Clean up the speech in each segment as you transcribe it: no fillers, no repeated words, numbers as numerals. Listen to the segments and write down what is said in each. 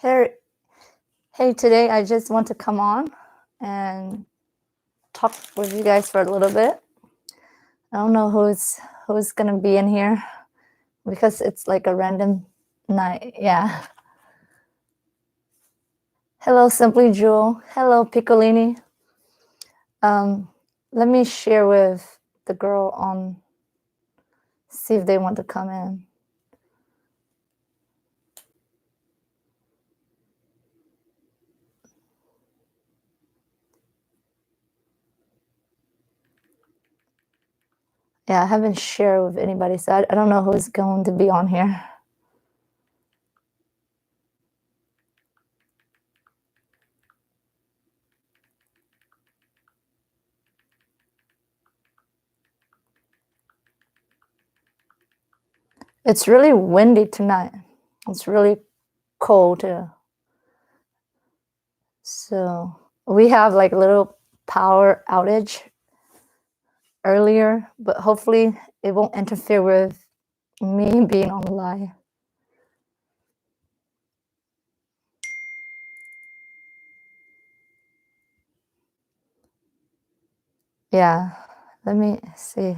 Hey, hey, today I just want to come on and talk with you guys for a little bit. I don't know who's gonna be in here because it's like a random night. Yeah. Hello, Simply Jewel. Hello, Piccolini. Let me share with the girl on, see if they want to come in. Yeah, I haven't shared with anybody, so I don't know who's going to be on here. It's really windy tonight. It's really cold too. So we have like a little power outage earlier, but hopefully it won't interfere with me being on live. Yeah, let me see.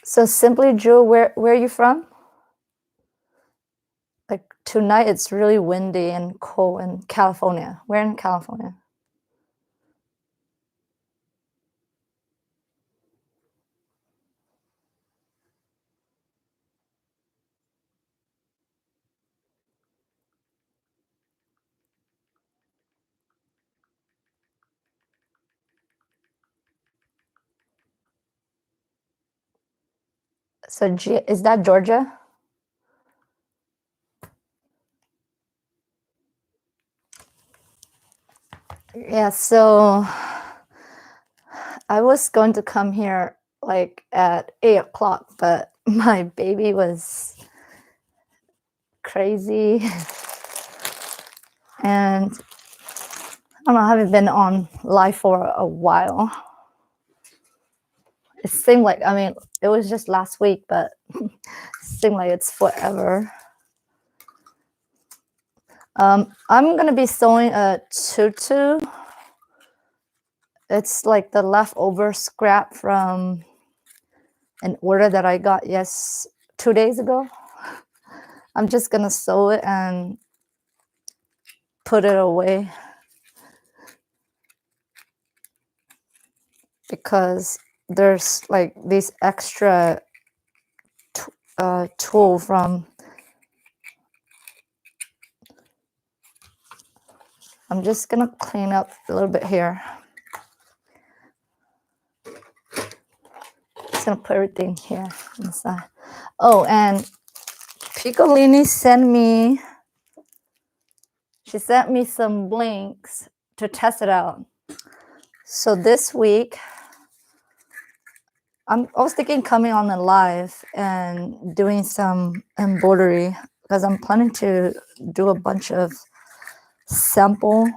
So Simply Jewel, where are you from? Like tonight it's really windy and cold in California. Where in California? So is that Georgia? Yeah, so I was going to come here like at 8 o'clock, but my baby was crazy. And I don't know, I haven't been on live for a while. It seemed like, I mean, it was just last week, but it seemed like it's forever. I'm going to be sewing a tutu. It's like the leftover scrap from an order that I got 2 days ago. I'm just going to sew it and put it away because there's like these extra tool from, I'm just going to clean up a little bit here. Just gonna put everything here inside. Oh, and Piccolini sent me some blinks to test it out. So this week, I was thinking coming on the live and doing some embroidery because I'm planning to do a bunch of sample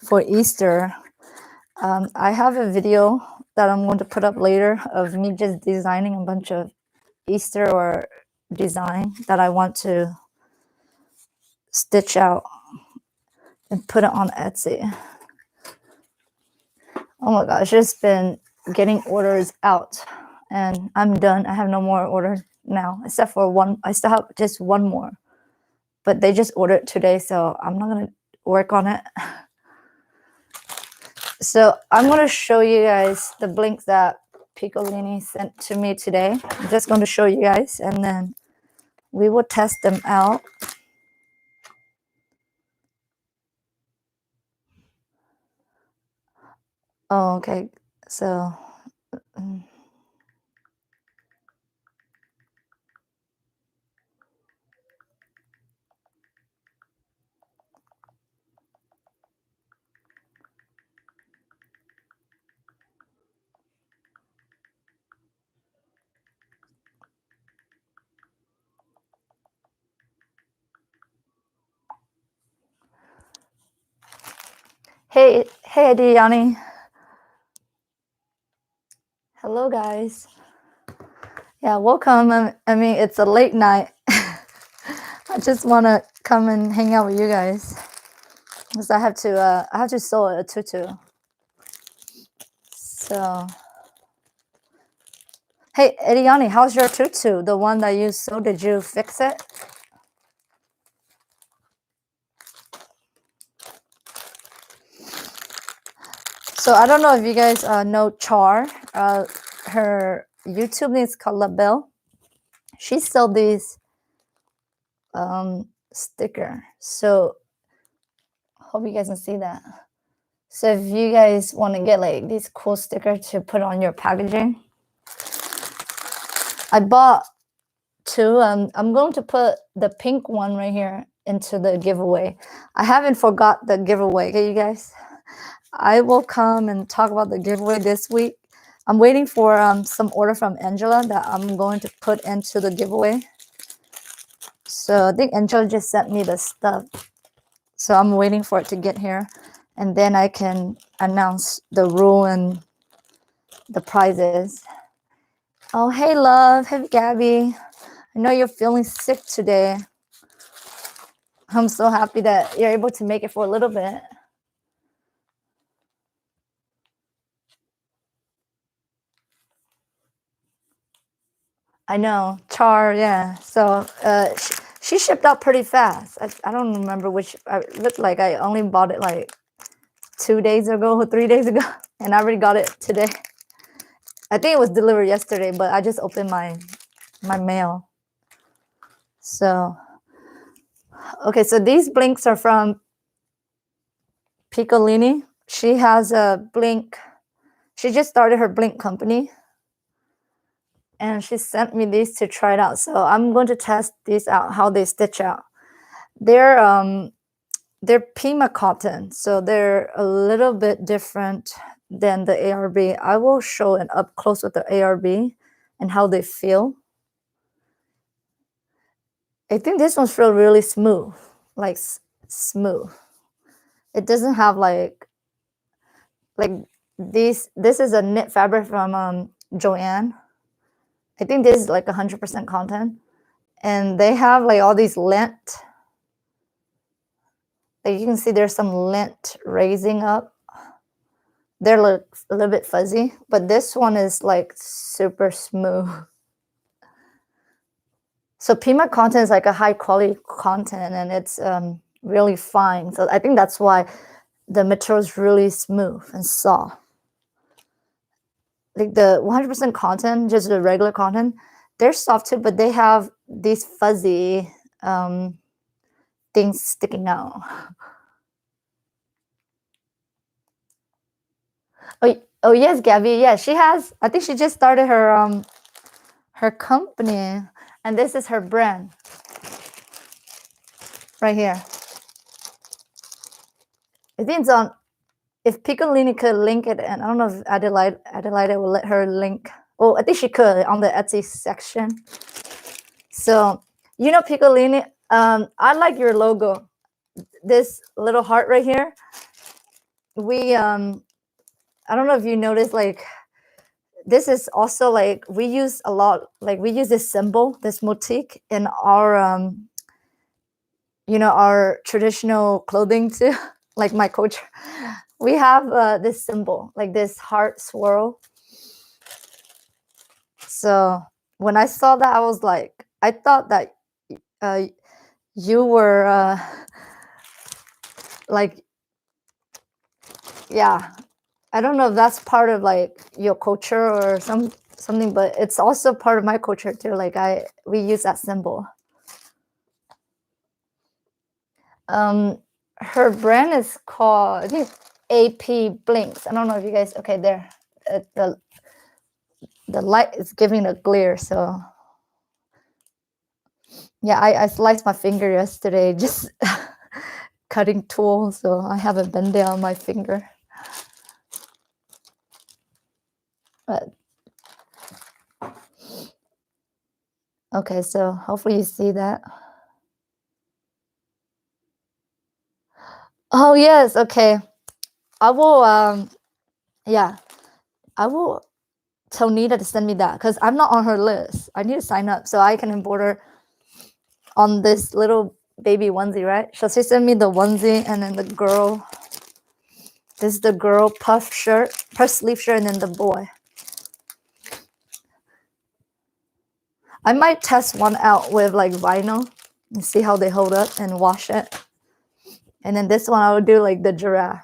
for Easter. I have a video that I'm going to put up later of me just designing a bunch of Easter or design that I want to stitch out and put it on Etsy. Oh my gosh, just been getting orders out and I'm done. I have no more orders now except for one. I still have just one more, but they just ordered today, so I'm not gonna work on it. So I'm gonna show you guys the blinks that Piccolini sent to me today. I'm just going to show you guys and then we will test them out. Oh, okay. So Hey, Adiyani. Hello, guys. Yeah, welcome. I mean, it's a late night. I just want to come and hang out with you guys because I have to sew a tutu. So, hey, Adiyani, how's your tutu? The one that you sewed, did you fix it? So I don't know if you guys know Char. Her YouTube name is called LaBelle. She sold these sticker. So hope you guys can see that. So if you guys want to get like these cool stickers to put on your packaging, I bought two. I'm going to put the pink one right here into the giveaway. I haven't forgot the giveaway, okay, you guys? I will come and talk about the giveaway this week. I'm waiting for some order from Angela that I'm going to put into the giveaway. So I think Angela just sent me the stuff. So I'm waiting for it to get here. And then I can announce the rule and the prizes. Oh, hey, love. Hey, Gabby. I know you're feeling sick today. I'm so happy that you're able to make it for a little bit. I know, Char, yeah. So she shipped out pretty fast. I don't remember which. It looked like I only bought it like 2 days ago or 3 days ago, and I already got it today. I think it was delivered yesterday, but I just opened my mail. So, okay, so these blinks are from Piccolini. She has a blink. She just started her blink company. And she sent me these to try it out. So I'm going to test these out, how they stitch out. They're Pima cotton, so they're a little bit different than the ARB. I will show it up close with the ARB and how they feel. I think this one's feel really smooth, like smooth. It doesn't have like these. This is a knit fabric from Joanne. I think this is like 100% cotton, and they have like all these lint. Like you can see there's some lint raising up. They're a little bit fuzzy, but this one is like super smooth. So Pima cotton is like a high quality cotton, and it's really fine. So I think that's why the material is really smooth and soft. Like the 100% cotton, just the regular cotton, they're soft too, but they have these fuzzy things sticking out. Oh yes, Gabby. Yeah, she has. I think she just started her company, and this is her brand right here. I think it's on. If Piccolini could link it, and I don't know if Adelaide will let her link. Oh, I think she could on the Etsy section. So you know Piccolini. I like your logo. This little heart right here. We I don't know if you noticed, like this is also like we use a lot. Like we use this symbol, this motif in our our traditional clothing too. Like my culture, we have this symbol, like this heart swirl. So when I saw that, I was like, I thought that you were like, yeah, I don't know if that's part of like your culture or something, but it's also part of my culture too. Like we use that symbol. Her brand is called, I think, AP Blinks. I don't know if you guys, okay, there, the light is giving a glare, so yeah, I sliced my finger yesterday, just cutting tool, so I have a band-aid on my finger. But okay, so hopefully you see that. Oh yes, okay. I will yeah, I will tell Nita to send me that because I'm not on her list. I need to sign up so I can import her on this little baby onesie, right? Shall she send me the onesie and then the girl? This is the girl puff sleeve shirt, and then the boy. I might test one out with like vinyl and see how they hold up and wash it. And then this one I would do like the giraffe.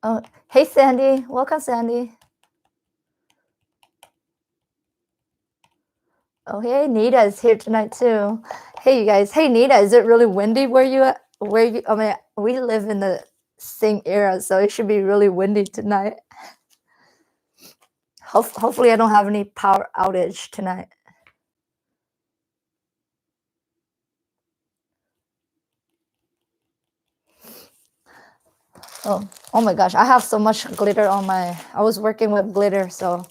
Oh, hey Sandy, welcome Sandy. Oh, hey, Nita is here tonight too. Hey, you guys. Hey, Nita, is it really windy where you at? Where you? I mean, we live in the same era, so it should be really windy tonight. Hopefully, I don't have any power outage tonight. Oh my gosh, I have so much glitter on my. I was working with glitter, so.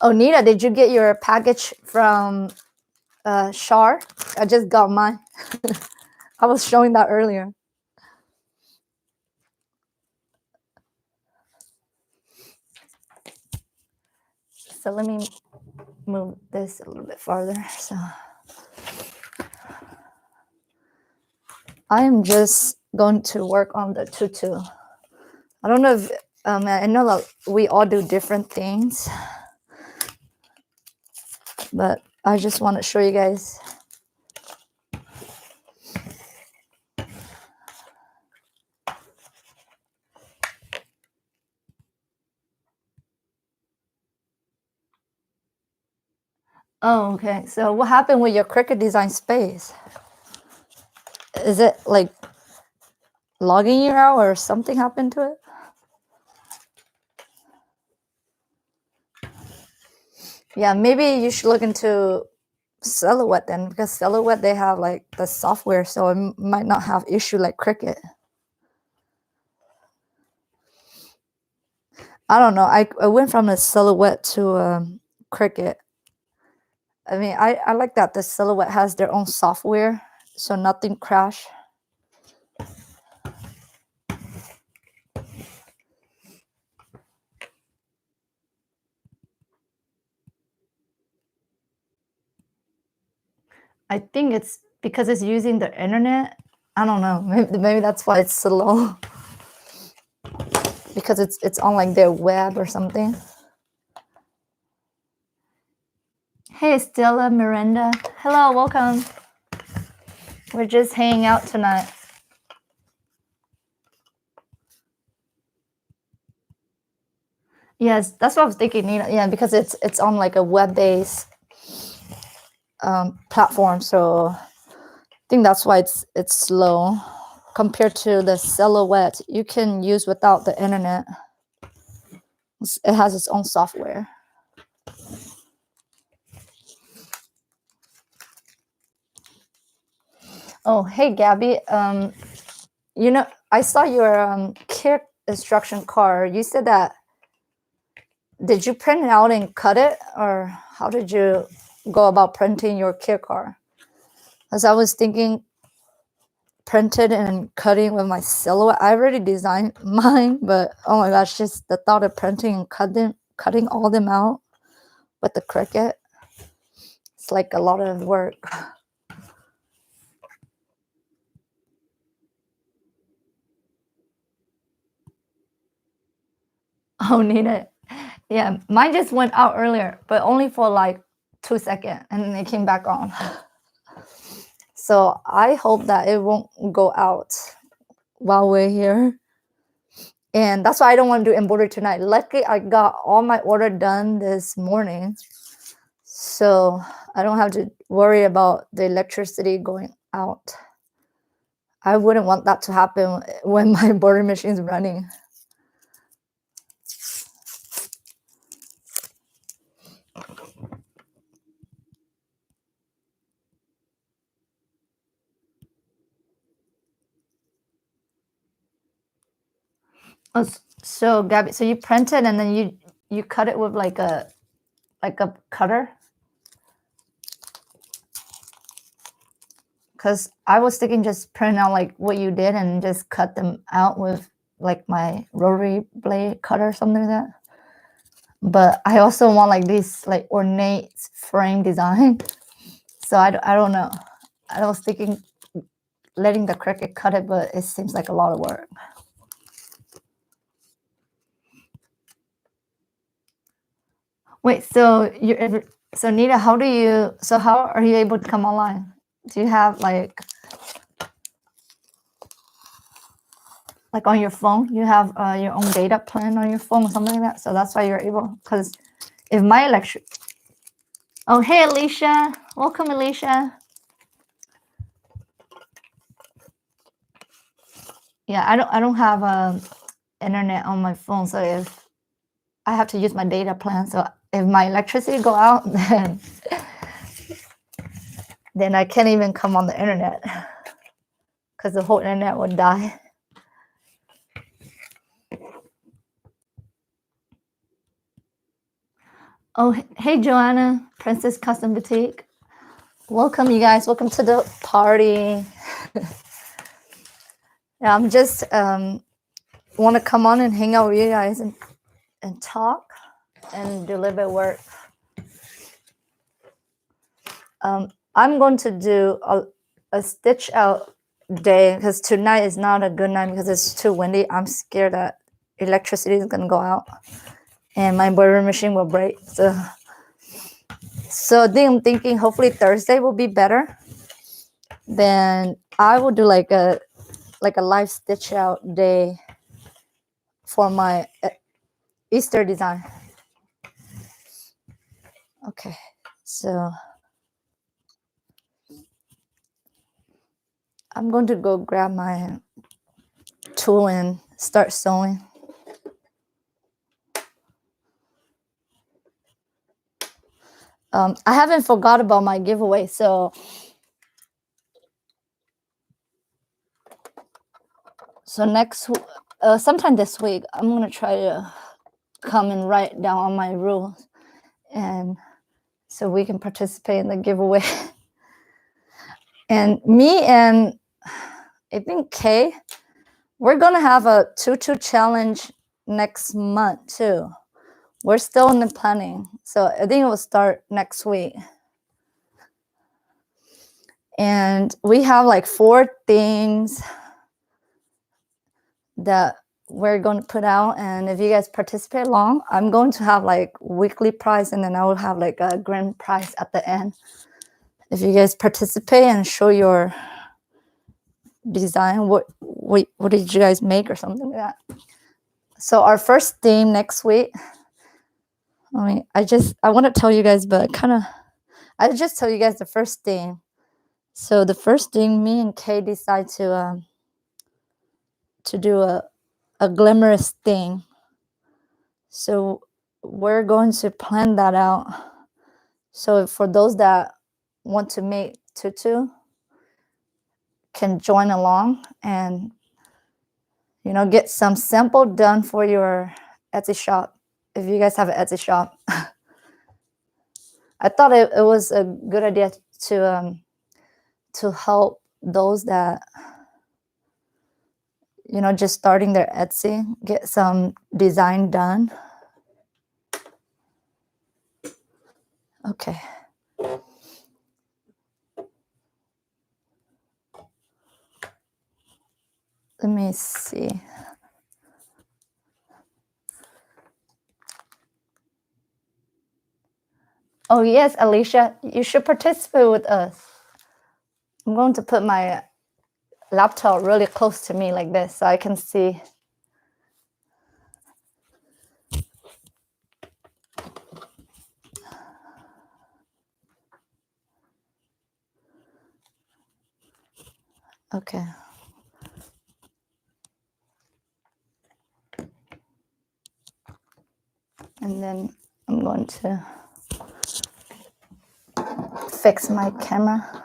Oh, Nita, did you get your package from Shar? I just got mine. I was showing that earlier. So let me move this a little bit farther. So I am just going to work on the tutu. I don't know if I know that we all do different things, but I just want to show you guys. Oh, okay. So what happened with your Cricut Design Space? Is it like logging you out or something happened to it? Yeah, maybe you should look into Silhouette then, because Silhouette, they have like the software, so it might not have issue like Cricut. I don't know. I went from a Silhouette to Cricut. I mean, I like that the Silhouette has their own software, so nothing crash. I think it's because it's using the internet. I don't know. Maybe that's why it's slow. Because it's on like their web or something. Hey, Stella Miranda. Hello, welcome. We're just hanging out tonight. Yes, that's what I was thinking. Yeah, because it's on like a web-based platform, so I think that's why it's slow compared to the Silhouette. You can use without the internet. It has its own software. Oh, hey, Gabby. You know, I saw your care instruction card. You said that. Did you print it out and cut it, or how did you go about printing your care card? As I was thinking, printed and cutting with my Silhouette. I already designed mine, but oh my gosh, just the thought of printing and cutting all them out with the Cricut. It's like a lot of work. Oh, Nina. Yeah, mine just went out earlier, but only for like 2 seconds, and then it came back on. So I hope that it won't go out while we're here. And that's why I don't want to do embroidery tonight. Luckily, I got all my order done this morning, so I don't have to worry about the electricity going out. I wouldn't want that to happen when my embroidery machine is running. Oh, so Gabby, so you print it and then you cut it with like a cutter? because I was thinking just print out like what you did and just cut them out with like my rotary blade cutter or something like that. But I also want like this like ornate frame design. So I don't know. I was thinking letting the Cricut cut it, but it seems like a lot of work. Wait, so Nita, how are you able to come online? Do you have like on your phone, you have your own data plan on your phone or something like that? So that's why you're able, because if my electric, oh, hey, Alicia, welcome, Alicia. Yeah, I don't have internet on my phone, so if I have to use my data plan, so if my electricity go out, then I can't even come on the internet because the whole internet would die. Oh, hey, Joanna, Princess Custom Boutique. Welcome, you guys. Welcome to the party. Yeah, I'm just want to come on and hang out with you guys and talk and do a little bit of work. I'm going to do a stitch out day because tonight is not a good night because it's too windy. I'm scared that electricity is going to go out and my boiler machine will break. So then I'm thinking hopefully Thursday will be better. Then I will do like a live stitch out day for my Easter design. Okay, so I'm going to go grab my tool and start sewing. I haven't forgot about my giveaway, so next sometime this week I'm gonna try to come and write down all my rules, and so we can participate in the giveaway. And me and I think Kay, we're gonna have a tutu challenge next month too. We're still in the planning, so I think it will start next week. And we have like 4 things that we're going to put out, and if you guys participate along, I'm going to have like weekly prize, and then I will have like a grand prize at the end if you guys participate and show your design. What did you guys make or something like that. So our first theme next week, I want to tell you guys, but I just tell you guys the first theme. So the first thing, me and Kay decide to do a glamorous thing. So we're going to plan that out. So for those that want to make tutu, can join along and get some sample done for your Etsy shop. If you guys have an Etsy shop, I thought it was a good idea to help those that just starting their Etsy, get some design done. Okay. Let me see. Oh yes, Alicia, you should participate with us. I'm going to put my laptop really close to me like this so I can see. Okay. And then I'm going to fix my camera.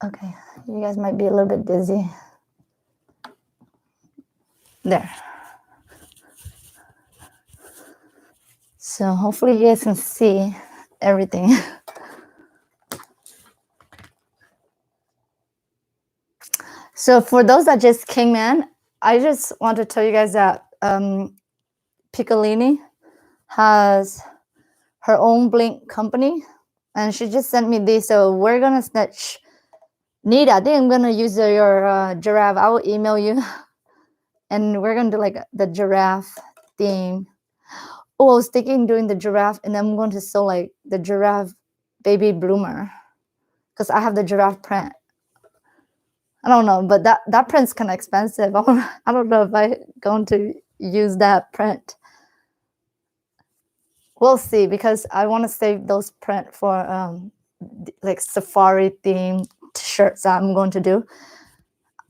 Okay, you guys might be a little bit dizzy. There. So hopefully you guys can see everything. So for those that just came in, I just want to tell you guys that Piccolini has her own Blink company, and she just sent me these. So we're gonna snatch. Nita, I think I'm gonna use your giraffe. I will email you, and we're gonna do like the giraffe theme. Oh, I was thinking doing the giraffe, and I'm going to sew like the giraffe baby bloomer, because I have the giraffe print. I don't know, but that print's kind of expensive. I don't know if I'm going to use that print. We'll see, because I want to save those print for like safari themed shirts that I'm going to do.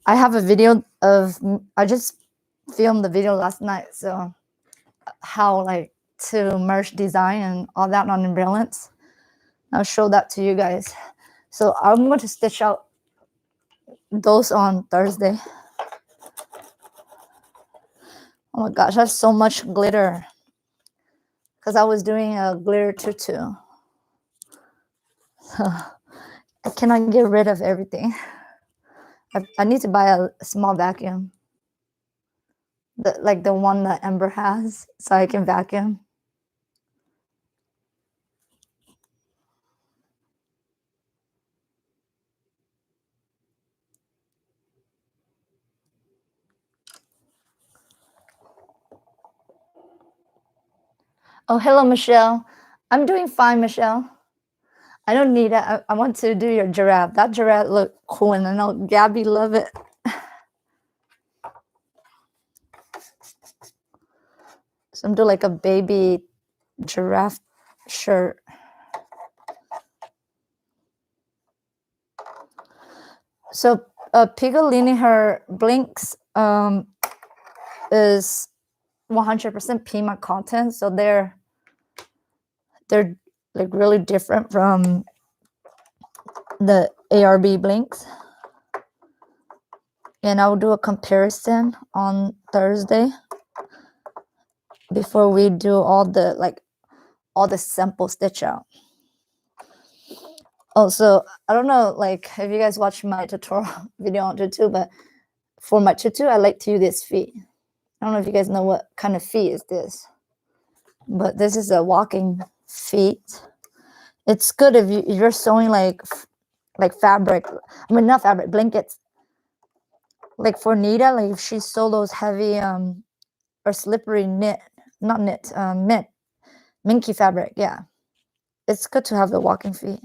I have a video of, I just filmed the video last night, so how like to merge design and all that on Brilliance. I'll show that to you guys. So I'm going to stitch out those on Thursday. Oh my gosh, I have so much glitter, because I was doing a glitter tutu. I cannot get rid of everything. I need to buy a small vacuum, like the one that Ember has, so I can vacuum. Oh, hello, Michelle. I'm doing fine, Michelle. I don't need it. I want to do your giraffe. That giraffe look cool, and I know Gabby love it. So I'm doing like a baby giraffe shirt. So Piccolini, her Blinks is 100% Pima cotton, so they're like really different from the ARB Blinks. And I'll do a comparison on Thursday before we do all the sample stitch out. Also, I don't know, like if you guys watch my tutorial video on tutu, but for my tutu, I like to use this feet. I don't know if you guys know what kind of feet is this, but this is a walking feet. It's good if you're sewing like fabric. I mean, not fabric, blankets. Like for Nita, like if she sew those heavy or slippery knit, not knit, mint, minky fabric. Yeah, it's good to have the walking feet.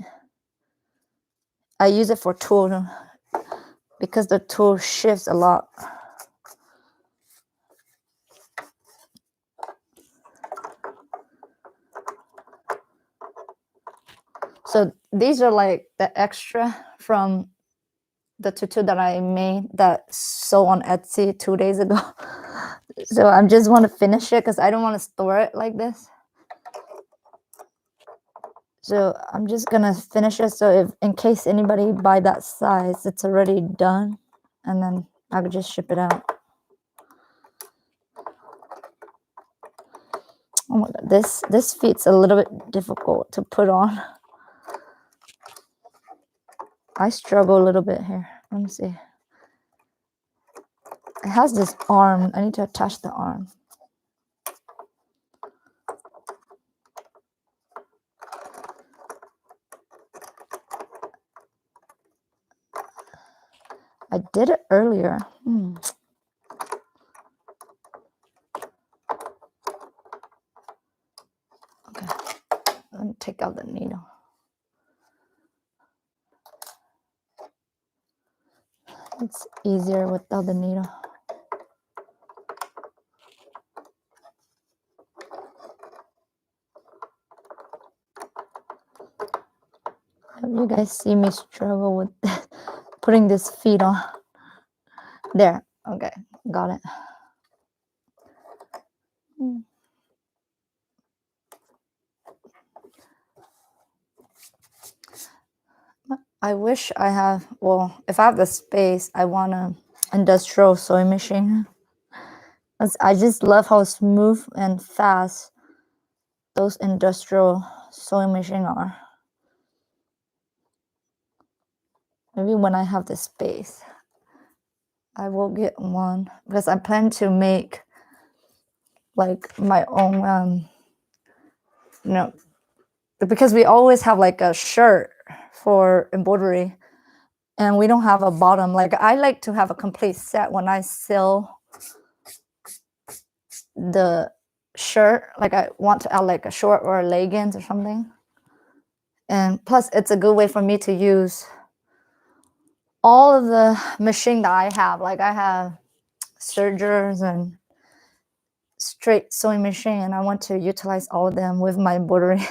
I use it for tulle because the tulle shifts a lot. So these are like the extra from the tutu that I made that sew on Etsy 2 days ago. So I just want to finish it because I don't want to store it like this. So I'm just gonna finish it. So if in case anybody buy that size, it's already done, and then I could just ship it out. Oh my god, this fit's a little bit difficult to put on. I struggle a little bit here. Let me see. It has this arm. I need to attach the arm. I did it earlier. Okay, let me take out the needle. It's easier without the needle. You guys see me struggle with putting this feet on. There. Okay, got it. I wish I have, well, if I have the space, I want an industrial sewing machine. I just love how smooth and fast those industrial sewing machines are. Maybe when I have the space. I will get one because I plan to make like my own, because we always have like a shirt for embroidery and we don't have a bottom. Like I like to have a complete set when I sell the shirt. Like I want to add like a short or leggings or something. And plus it's a good way for me to use all of the machine that I have. Like I have sergers and straight sewing machine, and I want to utilize all of them with my embroidery.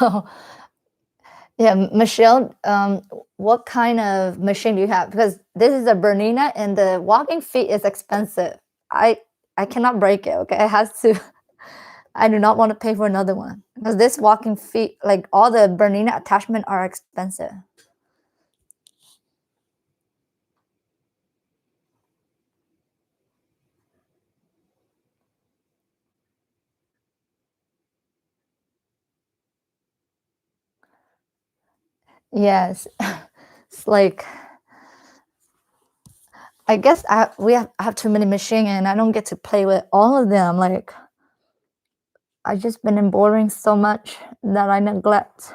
Oh, yeah, Michelle, what kind of machine do you have? Because this is a Bernina, and the walking feet is expensive. I I cannot break it. Okay, it has to. I do not want to pay for another one because this walking feet, like all the Bernina attachment, are expensive. Yes, it's like I guess I have too many machine and I don't get to play with all of them. Like I just been embroidering so much that I neglect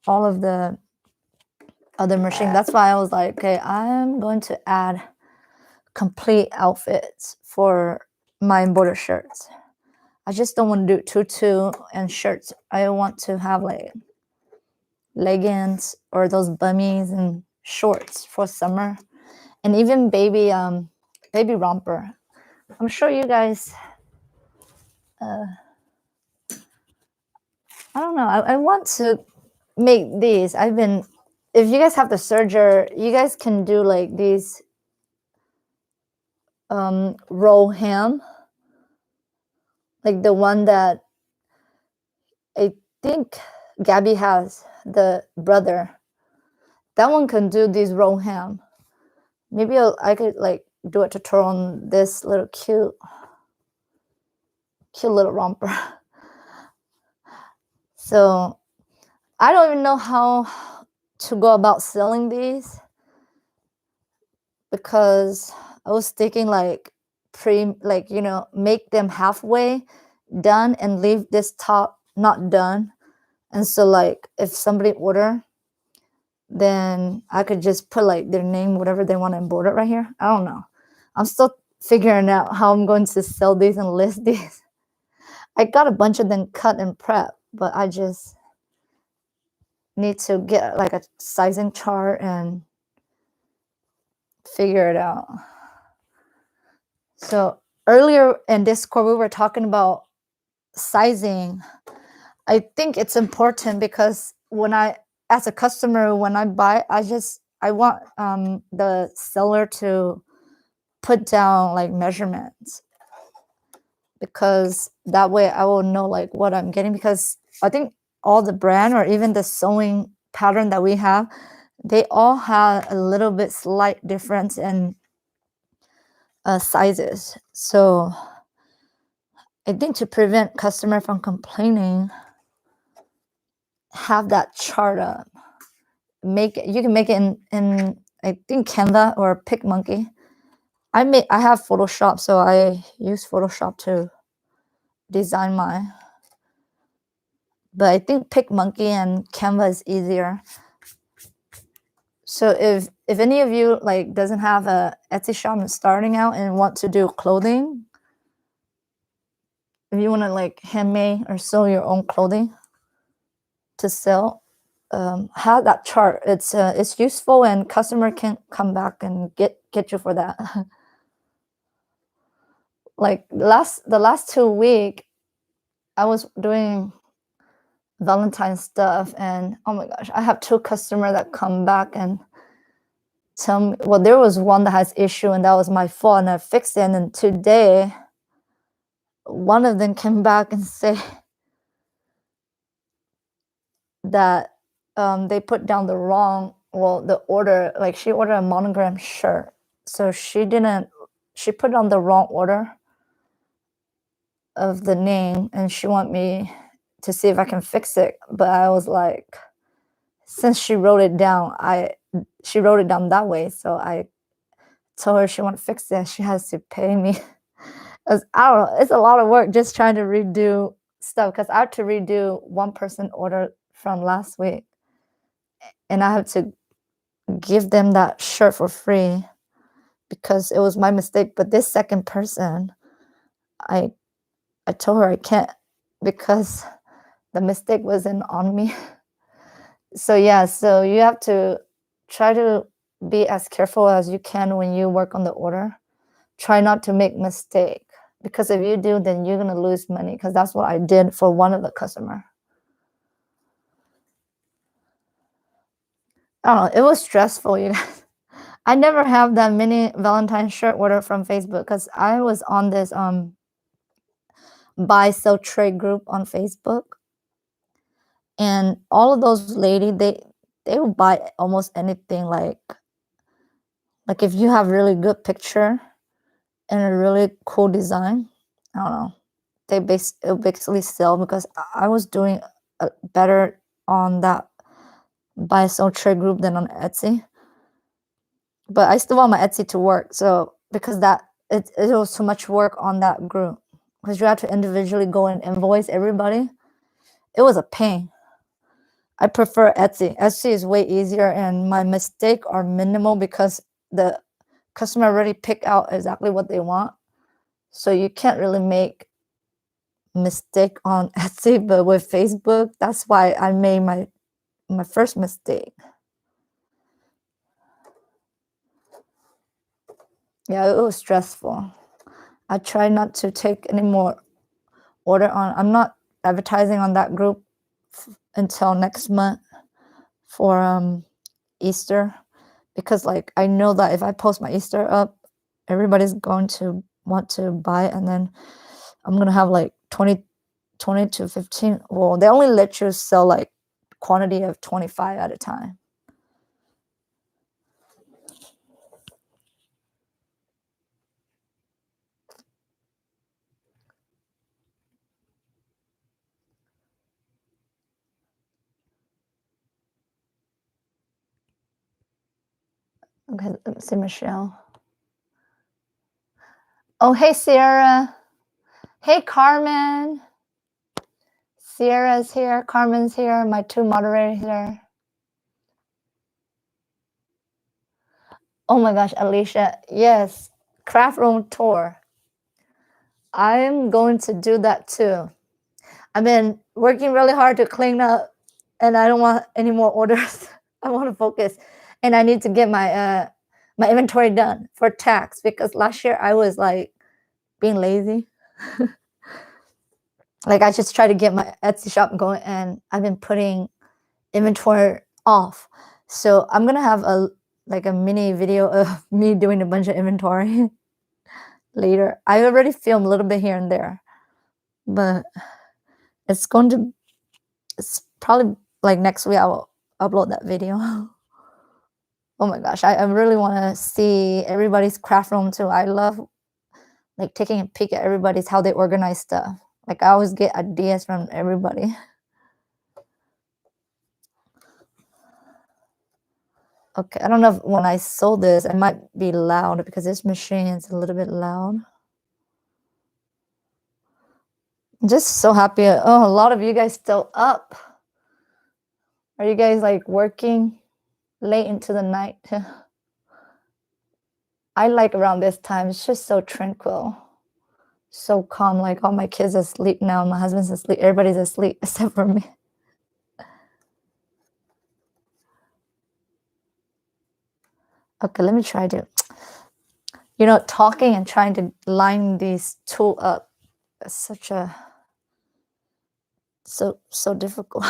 all of the other machine. That's why I was like, okay, I'm going to add complete outfits for my embroidered shirts. I just don't want to do tutu and shirts. I want to have like leggings or those bummies and shorts for summer, and even baby romper. I'm sure you guys. I don't know. I want to make these. I've been. If you guys have the serger, you guys can do like these roll hem, like the one that I think Gabby has, the brother. That one can do these roll hem. Maybe I could like do a tutorial on this little cute little romper. So I don't even know how to go about selling these because I was thinking like make them halfway done and leave this top not done. And so like if somebody order, then I could just put like their name, whatever they want to embroider right here. I don't know. I'm still figuring out how I'm going to sell these and list these. I got a bunch of them cut and prep, but I just need to get like a sizing chart and figure it out. So earlier in Discord, we were talking about sizing. I think it's important because as a customer, when I buy, I want the seller to put down like measurements, because that way I will know like what I'm getting, because I think all the brand or even the sewing pattern that we have, they all have a little bit slight difference in sizes. So I think to prevent customer from complaining, have that chart up. You can make it in I think Canva or PicMonkey. I have Photoshop, so I use Photoshop to design mine. But I think PicMonkey and Canva is easier. So if any of you like doesn't have a Etsy shop and starting out and want to do clothing, if you want to like handmade or sew your own clothing to sell, have that chart. It's useful and customer can come back and get you for that. Like the last 2 weeks, I was doing Valentine's stuff, and oh my gosh, I have 2 customers that come back and tell me, well, there was one that has issue and that was my fault and I fixed it. And today, one of them came back and say that they put down the wrong well, the order, like she ordered a monogram shirt. So she put it on the wrong order of the name and she want me to see if I can fix it. But I was like, since she wrote it down that way. So I told her she want to fix it. She has to pay me. I don't know. It's a lot of work just trying to redo stuff because I had to redo one person order from last week, and I have to give them that shirt for free because it was my mistake. But this second person, I told her I can't because the mistake wasn't on me. So yeah, so you have to try to be as careful as you can when you work on the order. Try not to make mistake because if you do, then you're gonna lose money because that's what I did for one of the customer. I don't know, it was stressful, you guys. I never have that many Valentine's shirt order from Facebook because I was on this buy sell trade group on Facebook, and all of those ladies they will buy almost anything like if you have really good picture and a really cool design, I don't know, it'll basically sell because I was doing better on that buy sell trade group than on Etsy. But I still want my Etsy to work. So because it was too much work on that group because you have to individually go and invoice everybody. It was a pain. I prefer Etsy. Etsy is way easier and my mistake are minimal because the customer already pick out exactly what they want. So you can't really make mistake on Etsy, but with Facebook, that's why I made my first mistake. Yeah, it was stressful. I try not to take any more order on. I'm not advertising on that group until next month for Easter because like I know that if I post my Easter up, everybody's going to want to buy it, and then I'm gonna have like 20 to 15. Well, they only let you sell like quantity of 25 at a time. Okay, let me see Michelle. Oh, hey, Sierra. Hey, Carmen. Sierra's here. Carmen's here. My two moderators here. Oh my gosh, Alicia. Yes, craft room tour. I'm going to do that too. I've been working really hard to clean up and I don't want any more orders. I want to focus and I need to get my my inventory done for tax because last year I was like being lazy. Like I just try to get my Etsy shop going and I've been putting inventory off. So I'm gonna have a mini video of me doing a bunch of inventory later. I already filmed a little bit here and there, but it's probably like next week I will upload that video. Oh my gosh, I really want to see everybody's craft room too. I love like taking a peek at everybody's how they organize stuff. Like I always get ideas from everybody. Okay, I don't know if when I sold this, it might be loud because this machine is a little bit loud. I'm just so happy. Oh, a lot of you guys still up. Are you guys like working late into the night? I like around this time. It's just so tranquil, so calm. Like all my kids are asleep now. My husband's asleep. Everybody's asleep except for me. Okay, let me try to, talking and trying to line these two up. It's such a, so difficult.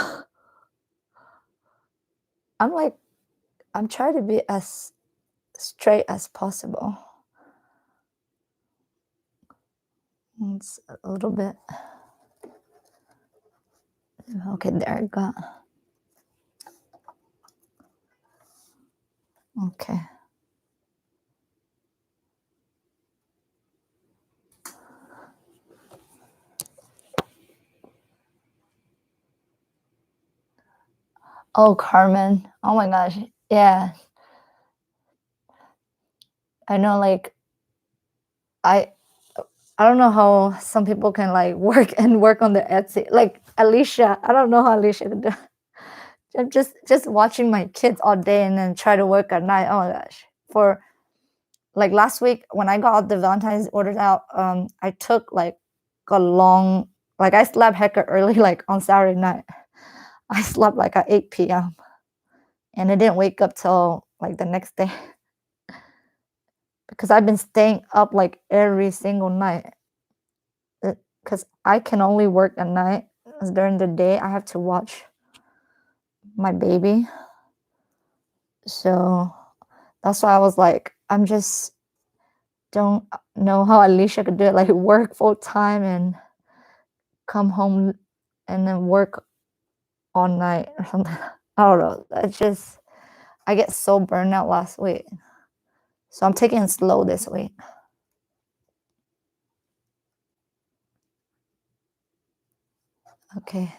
I'm trying to be as straight as possible. It's a little bit. Okay, there I go. Okay. Oh, Carmen. Oh my gosh. Yeah. I know, like, I I don't know how some people can like work on the Etsy. Like Alicia, I don't know how Alicia can do. I'm just watching my kids all day and then try to work at night. Oh my gosh. For like last week when I got the Valentine's orders out, I took like a long, like I slept hecka early, like on Saturday night. I slept like at 8 p.m. and I didn't wake up till like the next day because I've been staying up like every single night. Because I can only work at night. 'Cause during the day, I have to watch my baby. So that's why I was like, I'm just don't know how Alicia could do it, like work full time and come home and then work all night or something. I don't know. I get so burned out last week. So I'm taking it slow this week. Okay.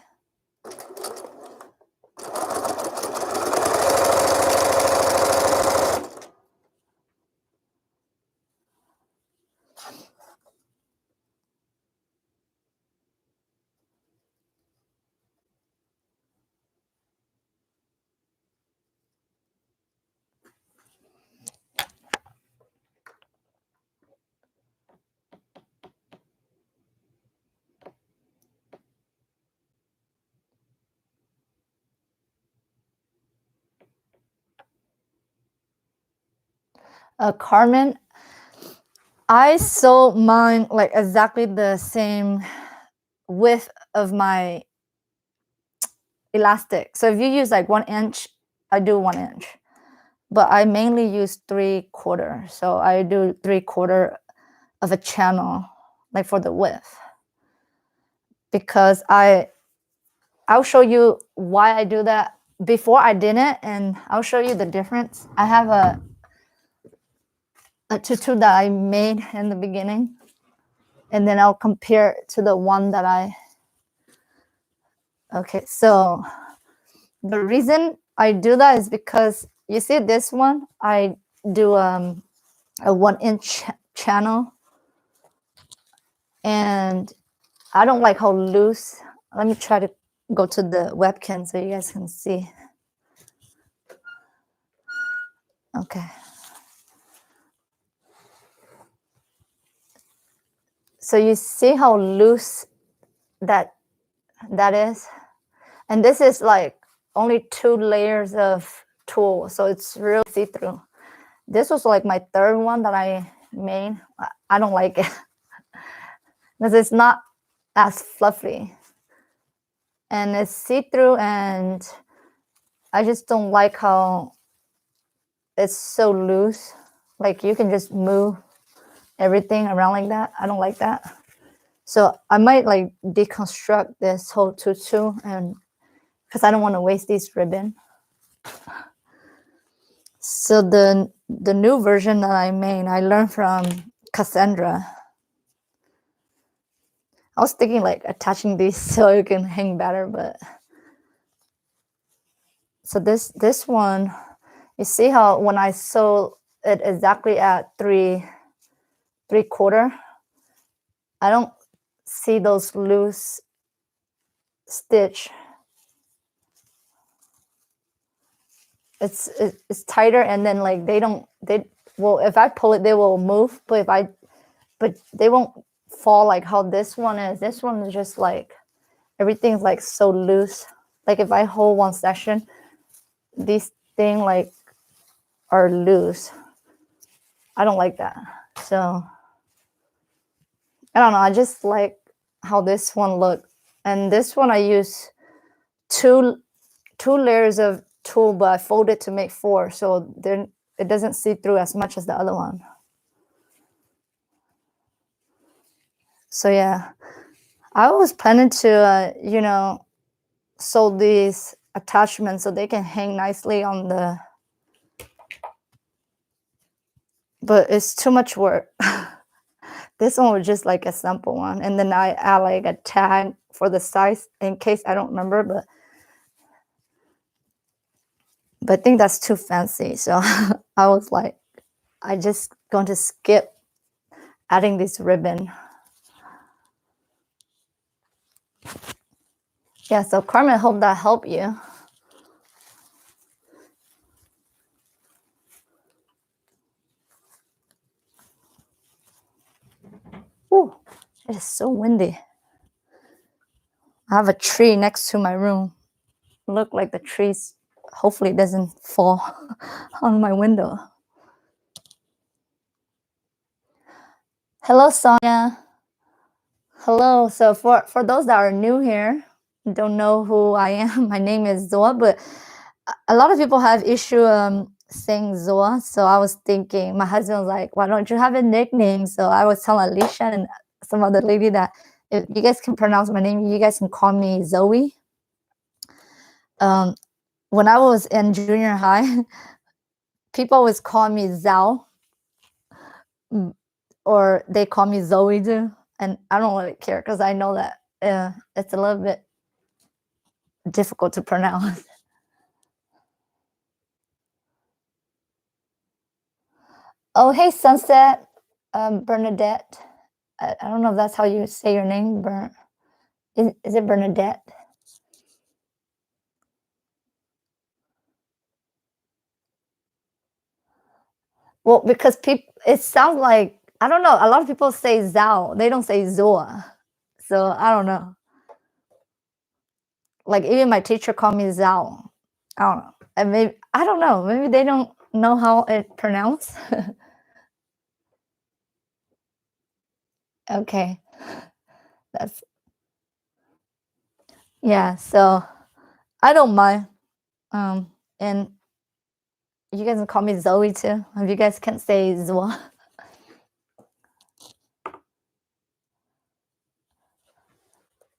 Carmen, I sew mine like exactly the same width of my elastic. So if you use like 1 inch, I do 1 inch, but I mainly use 3/4. So I do 3/4 of a channel, like for the width, because I'll show you why I do that. Before I didn't, and I'll show you the difference. I have a tutu that I made in the beginning, and then I'll compare it to the one that okay, so the reason I do that is because you see this one, I do a 1 inch channel, and I don't like how loose. Let me try to go to the webcam so you guys can see. Okay. So you see how loose that is? And this is like only 2 layers of tulle, so it's real see-through. This was like my third one that I made. I don't like it because it's not as fluffy. And it's see-through, and I just don't like how it's so loose. Like you can just move everything around like that. I don't like that. So I might like deconstruct this whole tutu, and because I don't want to waste these ribbon. So the new version that I made, I learned from Cassandra. I was thinking like attaching these so it can hang better, but so this one, you see how when I sew it exactly at 3/4, I don't see those loose stitch. It's tighter, and then like they well, if I pull it they will move, but they won't fall like how this one is. This one is just like everything's like so loose. Like if I hold one section, these things like are loose. I don't like that. So I don't know. I just like how this one look. And this one I use two layers of tulle, but I fold it to make 4, so then it doesn't see through as much as the other one. So yeah, I was planning to sew these attachments so they can hang nicely on the but it's too much work. This one was just like a simple one, and then I add like a tag for the size in case I don't remember, but I think that's too fancy. So I was like, I just going to skip adding this ribbon. Yeah, so Carmen, hope that helped you. Ooh, it is so windy. I have a tree next to my room. Look like the trees, hopefully it doesn't fall on my window. Hello, Sonia. Hello. So for those that are new here, don't know who I am, my name is Zoa, but a lot of people have issue saying Zoa. So I was thinking, my husband was like, why don't you have a nickname? So I was telling Alicia and some other lady that if you guys can pronounce my name, you guys can call me Zoe. When I was in junior high, people always call me Zhao, or they call me Zoe too. And I don't really care because I know that it's a little bit difficult to pronounce. Oh, hey, Sunset, Bernadette. I don't know if that's how you say your name. Is it Bernadette? Well, because people, it sounds like, I don't know. A lot of people say Zhao. They don't say Zoa. So I don't know. Like even my teacher called me Zhao. I don't know. And maybe, I don't know. Maybe they don't know how it pronounced. Okay. That's, yeah. So I don't mind. And you guys can call me Zoe too. If you guys can't say Zoa.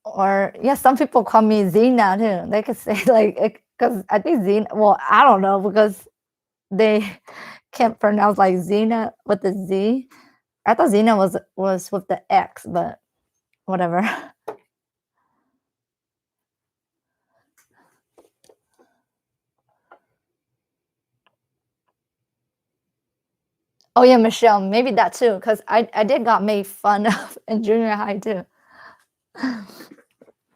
Or yeah, some people call me Zena too. They could say like, because I think Zena. Well, I don't know because they can't pronounce like Zena with the Z. I thought Zena was with the X, but whatever. Oh yeah, Michelle. Maybe that too, because I did got made fun of in junior high too.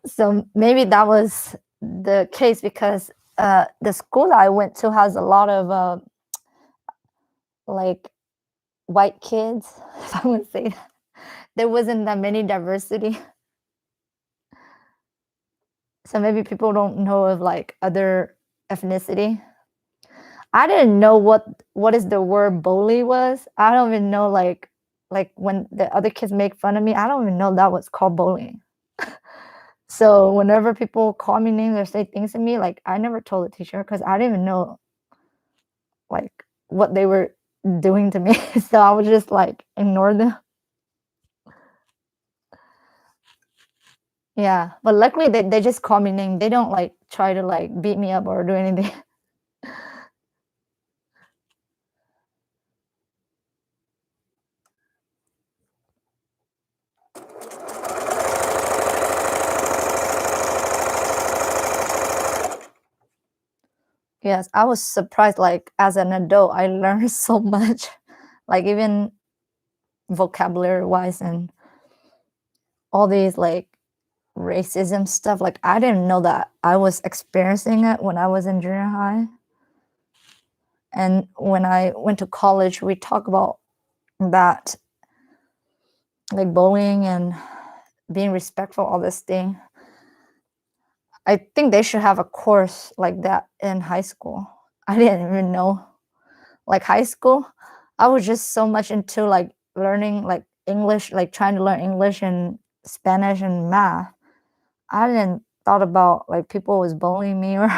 So maybe that was the case because the school that I went to has a lot of like white kids, if I would say that. There wasn't that many diversity. So maybe people don't know of like other ethnicity. I didn't know what is the word bully was. I don't even know like when the other kids make fun of me, I don't even know that was called bullying. So whenever people call me names or say things to me, like I never told the teacher because I didn't even know like what they were doing to me. So I would just like ignore them. Yeah. But luckily they just call me name. They don't like try to like beat me up or do anything. Yes, I was surprised. Like as an adult, I learned so much, like even vocabulary wise and all these like racism stuff. Like I didn't know that I was experiencing it when I was in junior high. And when I went to college, we talk about that, like bullying and being respectful, all this thing. I think they should have a course like that in high school. I didn't even know. Like high school, I was just so much into like learning like English, like trying to learn English and Spanish and math. I didn't thought about like people was bullying me or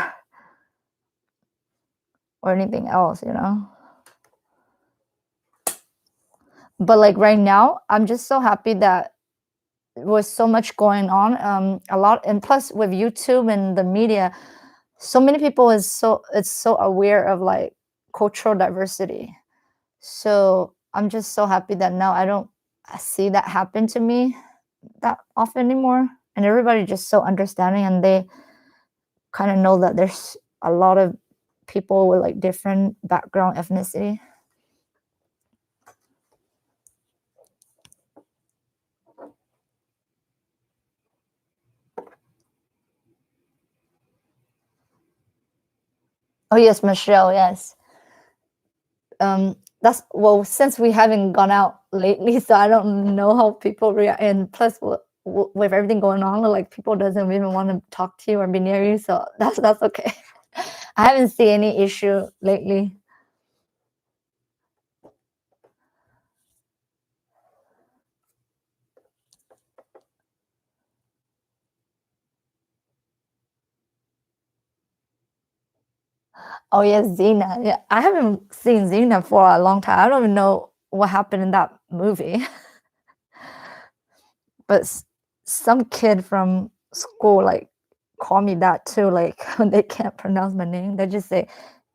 anything else, you know. But like right now, I'm just so happy that there was so much going on. A lot, and plus with YouTube and the media, so many people is so it's so aware of like cultural diversity. So I'm just so happy that now I don't see that happen to me that often anymore. And everybody just so understanding, and they kind of know that there's a lot of people with like different background, ethnicity. Oh yes, Michelle. Yes. That's well, since we haven't gone out lately, so I don't know how people react. And plus, with everything going on, like people doesn't even want to talk to you or be near you. So that's okay. I haven't seen any issue lately. Oh yes, Xena. Yeah, I haven't seen Xena for a long time. I don't even know what happened in that movie. But some kid from school like call me that too. Like when they can't pronounce my name, they just say,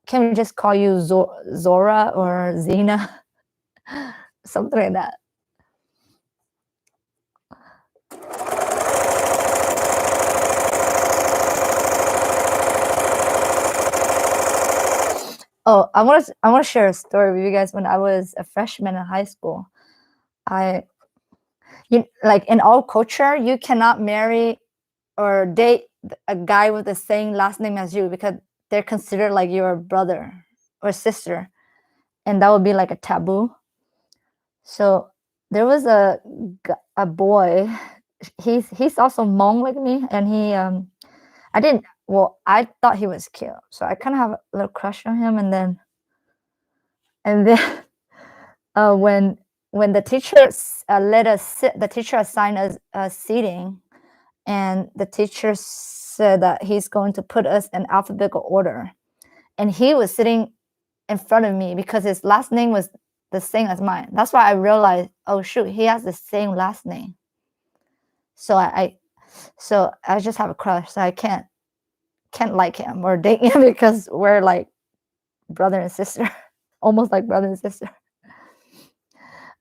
"Can we just call you Zora or Xena?" Something like that. Oh, I want to share a story with you guys. When I was a freshman in high school, I like in our culture, you cannot marry or date a guy with the same last name as you because they're considered like your brother or sister, and that would be like a taboo. So there was a boy. He's also Hmong like me, and I didn't. Well, I thought he was cute, so I kind of have a little crush on him, and then when the teacher let us sit, the teacher assigned us a seating, and the teacher said that he's going to put us in alphabetical order, and he was sitting in front of me because his last name was the same as mine. That's why I realized, oh shoot, he has the same last name. So I just have a crush. So I can't like him or date him because we're like brother and sister, almost like brother and sister.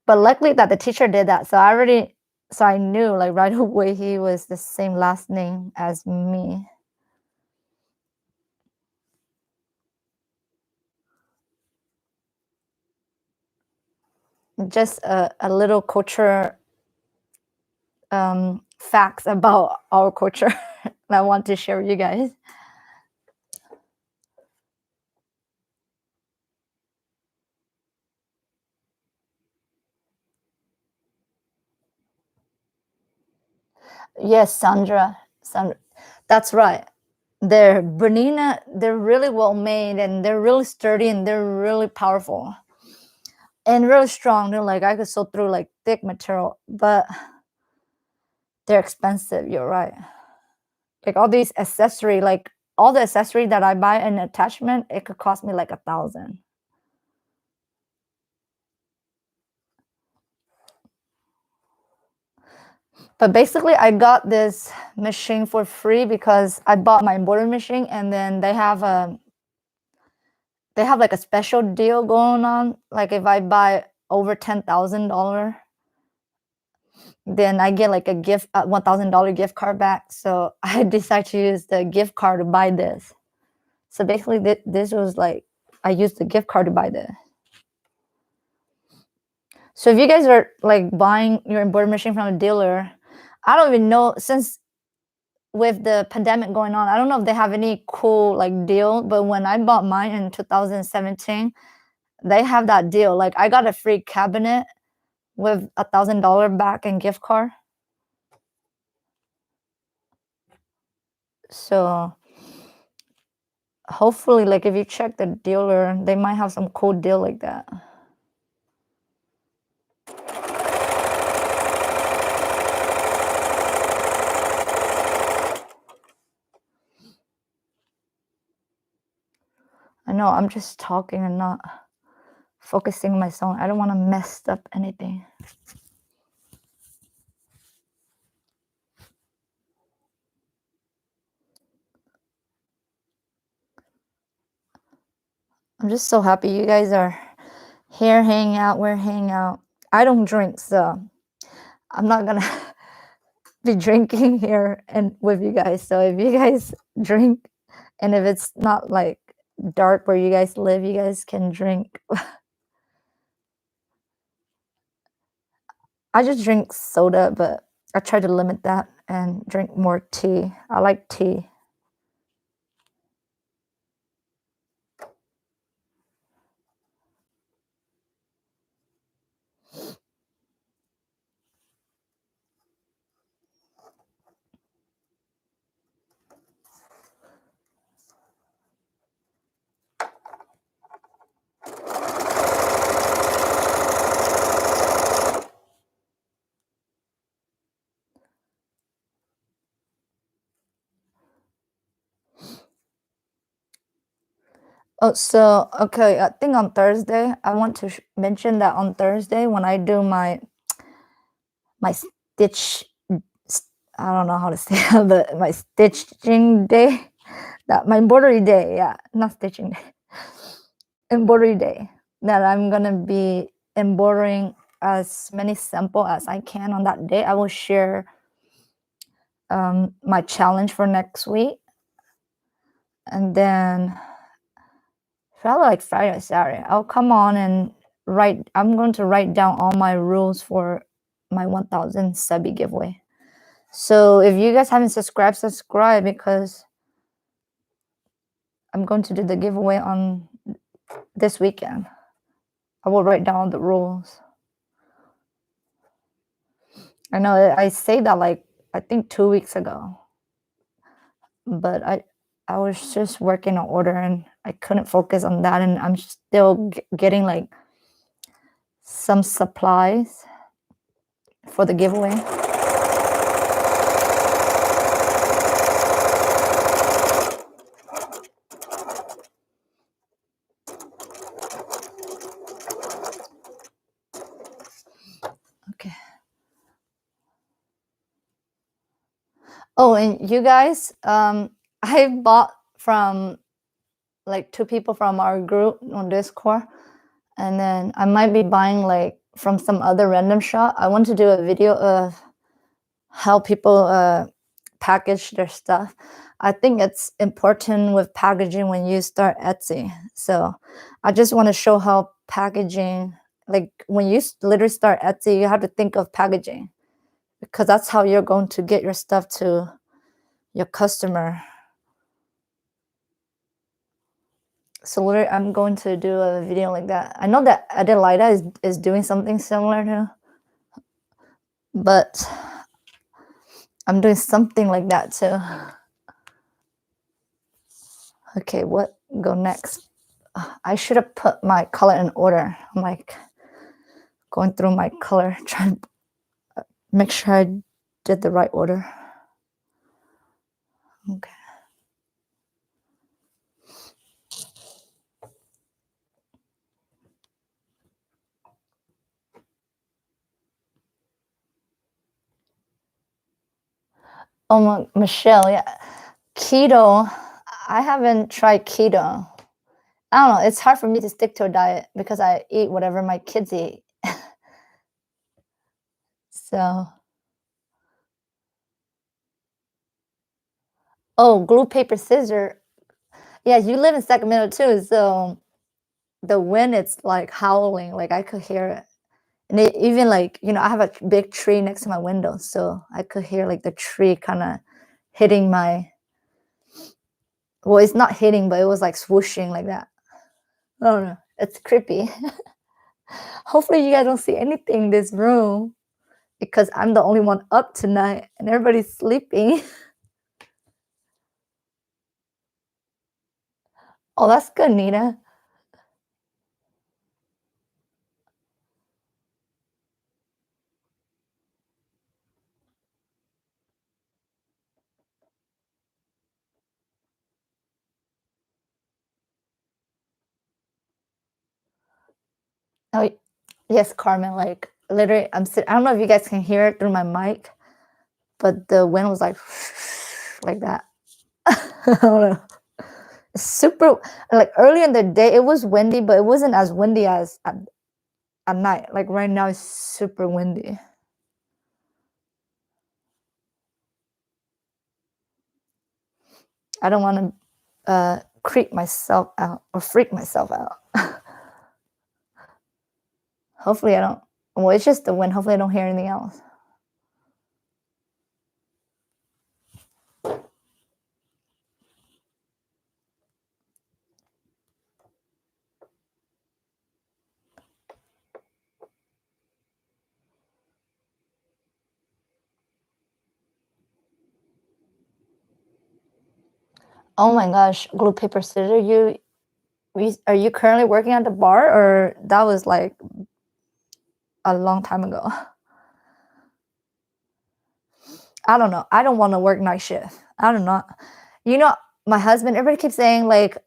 But luckily that the teacher did that, so I knew like right away he was the same last name as me. Just a little culture facts about our culture that I want to share with you guys. Yes, Sandra, that's right. They're Bernina. They're really well made, and they're really sturdy, and they're really powerful, and really strong. They're like I could sew through like thick material, but they're expensive. You're right. Like all these accessory, like all the accessory that I buy an attachment, it could cost me like 1,000. But basically, I got this machine for free because I bought my embroidery machine, and then they have like a special deal going on. Like if I buy over $10,000, then I get like a gift, $1,000 gift card back. So I decided to use the gift card to buy this. So basically, this was like I used the gift card to buy this. So if you guys are like buying your embroidery machine from a dealer, I don't even know, since with the pandemic going on, I don't know if they have any cool like deal. But when I bought mine in 2017, they have that deal. Like I got a free cabinet with $1,000 back in gift card. So hopefully, like if you check the dealer, they might have some cool deal like that. I know I'm just talking and not focusing my song. I don't want to mess up anything. I'm just so happy you guys are here hang out, where hang out. I don't drink, so I'm not gonna be drinking here and with you guys. So if you guys drink, and if it's not like dark where you guys live, you guys can drink. I just drink soda, but I try to limit that and drink more tea. I like tea. Oh, so okay, I think on Thursday, I want to mention that on Thursday when I do my stitch, I don't know how to say it, but my stitching day, that my embroidery day, yeah, not stitching day, embroidery day, that I'm gonna be embroidering as many sample as I can on that day. I will share my challenge for next week, and then probably like Friday or Saturday, I'll come on and write. I'm going to write down all my rules for my 1,000 subby giveaway. So if you guys haven't subscribed, subscribe because I'm going to do the giveaway on this weekend. I will write down the rules. I know I say that like I think 2 weeks ago, but I was just working on order and I couldn't focus on that, and I'm still getting like some supplies for the giveaway. Okay. Oh, and you guys, I bought from like 2 people from our group on Discord, and then I might be buying like from some other random shop. I want to do a video of how people package their stuff. I think it's important with packaging when you start Etsy. So I just want to show how packaging, like when you literally start Etsy, you have to think of packaging because that's how you're going to get your stuff to your customer. So literally, I'm going to do a video like that. I know that Adelaida is doing something similar to, but I'm doing something like that too. Okay, what go next? I should have put my color in order. I'm like going through my color, trying to make sure I did the right order. Okay. Oh, Michelle, yeah. Keto, I haven't tried keto. I don't know. It's hard for me to stick to a diet because I eat whatever my kids eat. So, oh, glue, paper, scissor. Yeah, you live in Sacramento too, so the wind, it's like howling, like I could hear it. And it, even like, I have a big tree next to my window, so I could hear like the tree kind of hitting my, well, it's not hitting, but it was like swooshing like that. I don't know. It's creepy. Hopefully you guys don't see anything in this room because I'm the only one up tonight and everybody's sleeping. Oh, that's good, Nita. Oh, yes, Carmen. Like literally, I don't know if you guys can hear it through my mic, but the wind was like like that. I don't know. Super, like early in the day, it was windy, but it wasn't as windy as at night. Like right now, it's super windy. I don't want to creep myself out or freak myself out. Hopefully, I don't. Well, it's just the wind. Hopefully, I don't hear anything else. Oh my gosh, glue paper scissors. Are you currently working at the bar, or that was like a long time ago? I don't know. I don't want to work night shift. I don't know. You know, my husband, everybody keeps saying like,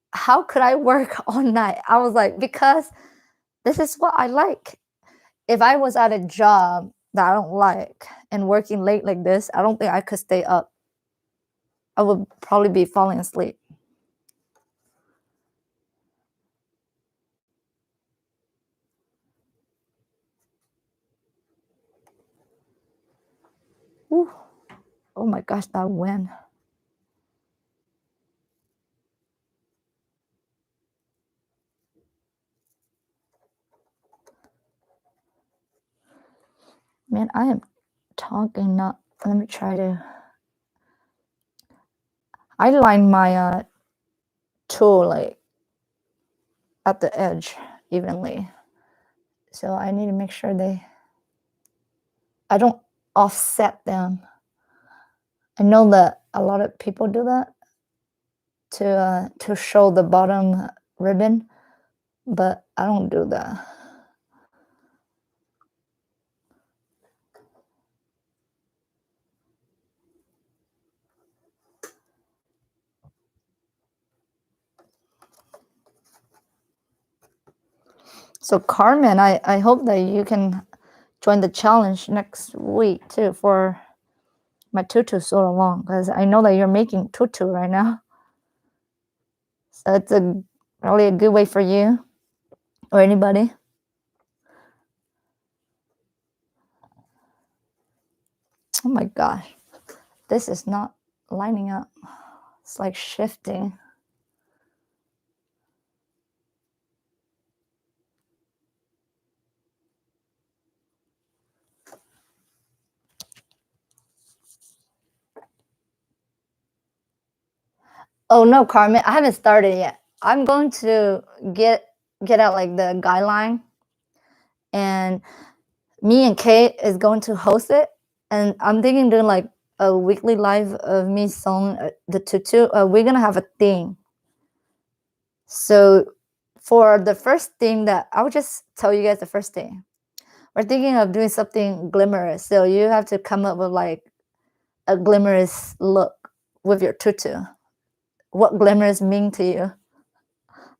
how could I work all night? I was like, because this is what I like. If I was at a job that I don't like and working late like this, I don't think I could stay up. I would probably be falling asleep. Whew. Oh my gosh, that wind. Man, I am talking not. Let me try to. I line my tool like at the edge evenly. So I need to make sure I don't offset them. I know that a lot of people do that to show the bottom ribbon, but I don't do that. So Carmen, I hope that you can join the challenge next week too for my tutu so long, because I know that you're making tutu right now. So it's really a good way for you or anybody. Oh my gosh, this is not lining up. It's like shifting. Oh no, Carmen, I haven't started yet. I'm going to get out like the guideline, and me and Kate is going to host it, and I'm thinking doing like a weekly live of me sewing the tutu. We're gonna have a theme. So for the first theme, that I'll just tell you guys the first thing. We're thinking of doing something glamorous. So you have to come up with like a glamorous look with your tutu. What glamorous mean to you?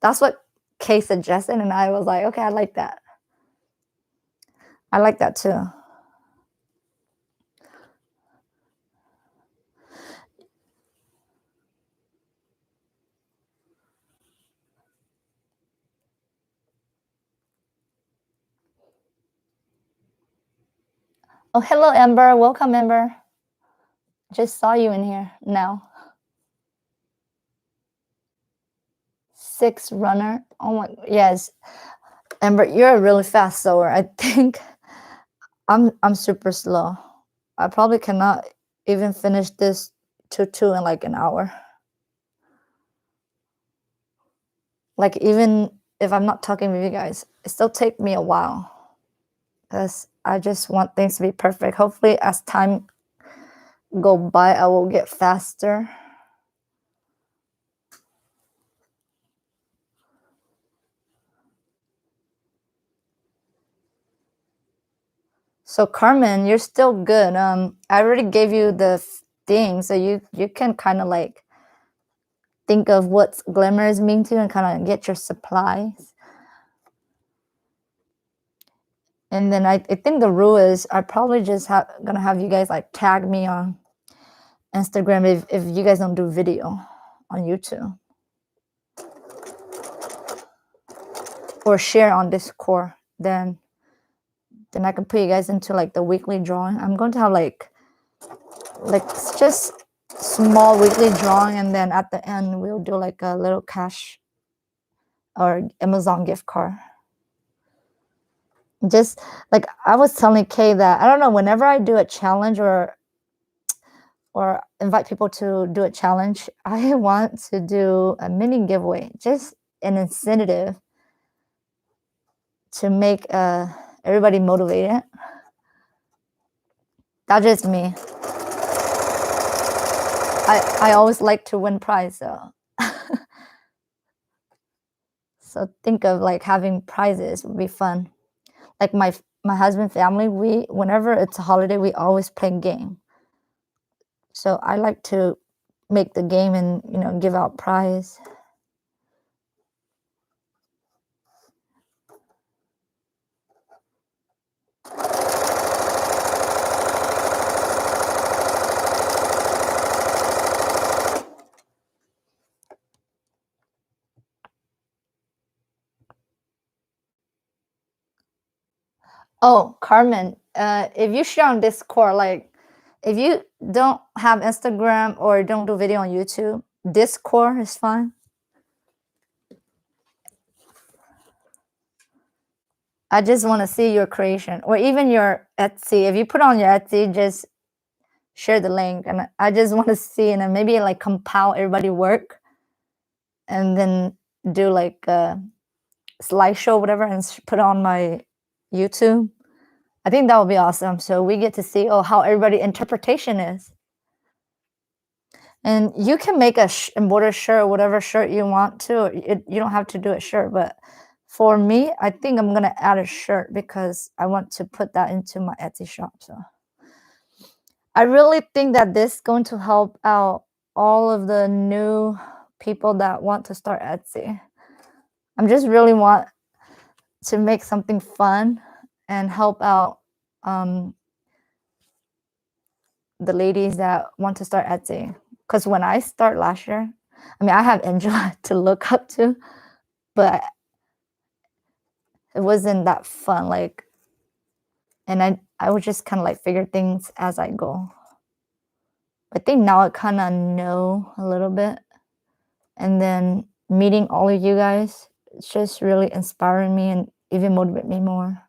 That's what Kay suggested, and I was like, okay, I like that. I like that too. Oh, hello, Amber. Welcome, Amber. Just saw you in here now. 6 runner. Oh my, yes. Amber, you're a really fast sewer. I think I'm super slow. I probably cannot even finish this tutu in like an hour. Like even if I'm not talking with you guys, it still take me a while because I just want things to be perfect. Hopefully, as time go by, I will get faster. So Carmen, you're still good. I already gave you the thing, so you can kind of like think of what glamorous mean to you and kind of get your supplies. And then I think the rule is I probably just gonna have you guys like tag me on Instagram if you guys don't do video on YouTube, or share on Discord then I can put you guys into like the weekly drawing. I'm going to have like just small weekly drawing, and then at the end we'll do like a little cash or Amazon gift card. Just like I was telling Kay that I don't know, whenever I do a challenge or invite people to do a challenge, I want to do a mini giveaway, just an incentive to make everybody motivated. That's just me. I always like to win prize, so so think of like having prizes would be fun. Like my husband family, we whenever it's a holiday, we always play a game. So I like to make the game and give out prize. Oh, Carmen, if you share on Discord, like if you don't have Instagram or don't do video on YouTube, Discord is fine. I just want to see your creation, or even your Etsy. If you put on your Etsy, just share the link, and I just want to see, and then maybe like compile everybody work, and then do like a slideshow, whatever, and put on my YouTube. I think that would be awesome. So we get to see how everybody interpretation is. And you can make a embroidered shirt, whatever shirt you want to. You don't have to do a shirt, but for me, I think I'm gonna add a shirt because I want to put that into my Etsy shop. So I really think that this is going to help out all of the new people that want to start Etsy. I'm just really want to make something fun and help out the ladies that want to start Etsy. Because when I start last year, I mean, I have Angela to look up to, but it wasn't that fun. Like, and I would just kind of like figure things as I go. I think now I kind of know a little bit, and then meeting all of you guys, it's just really inspiring me and even motivate me more.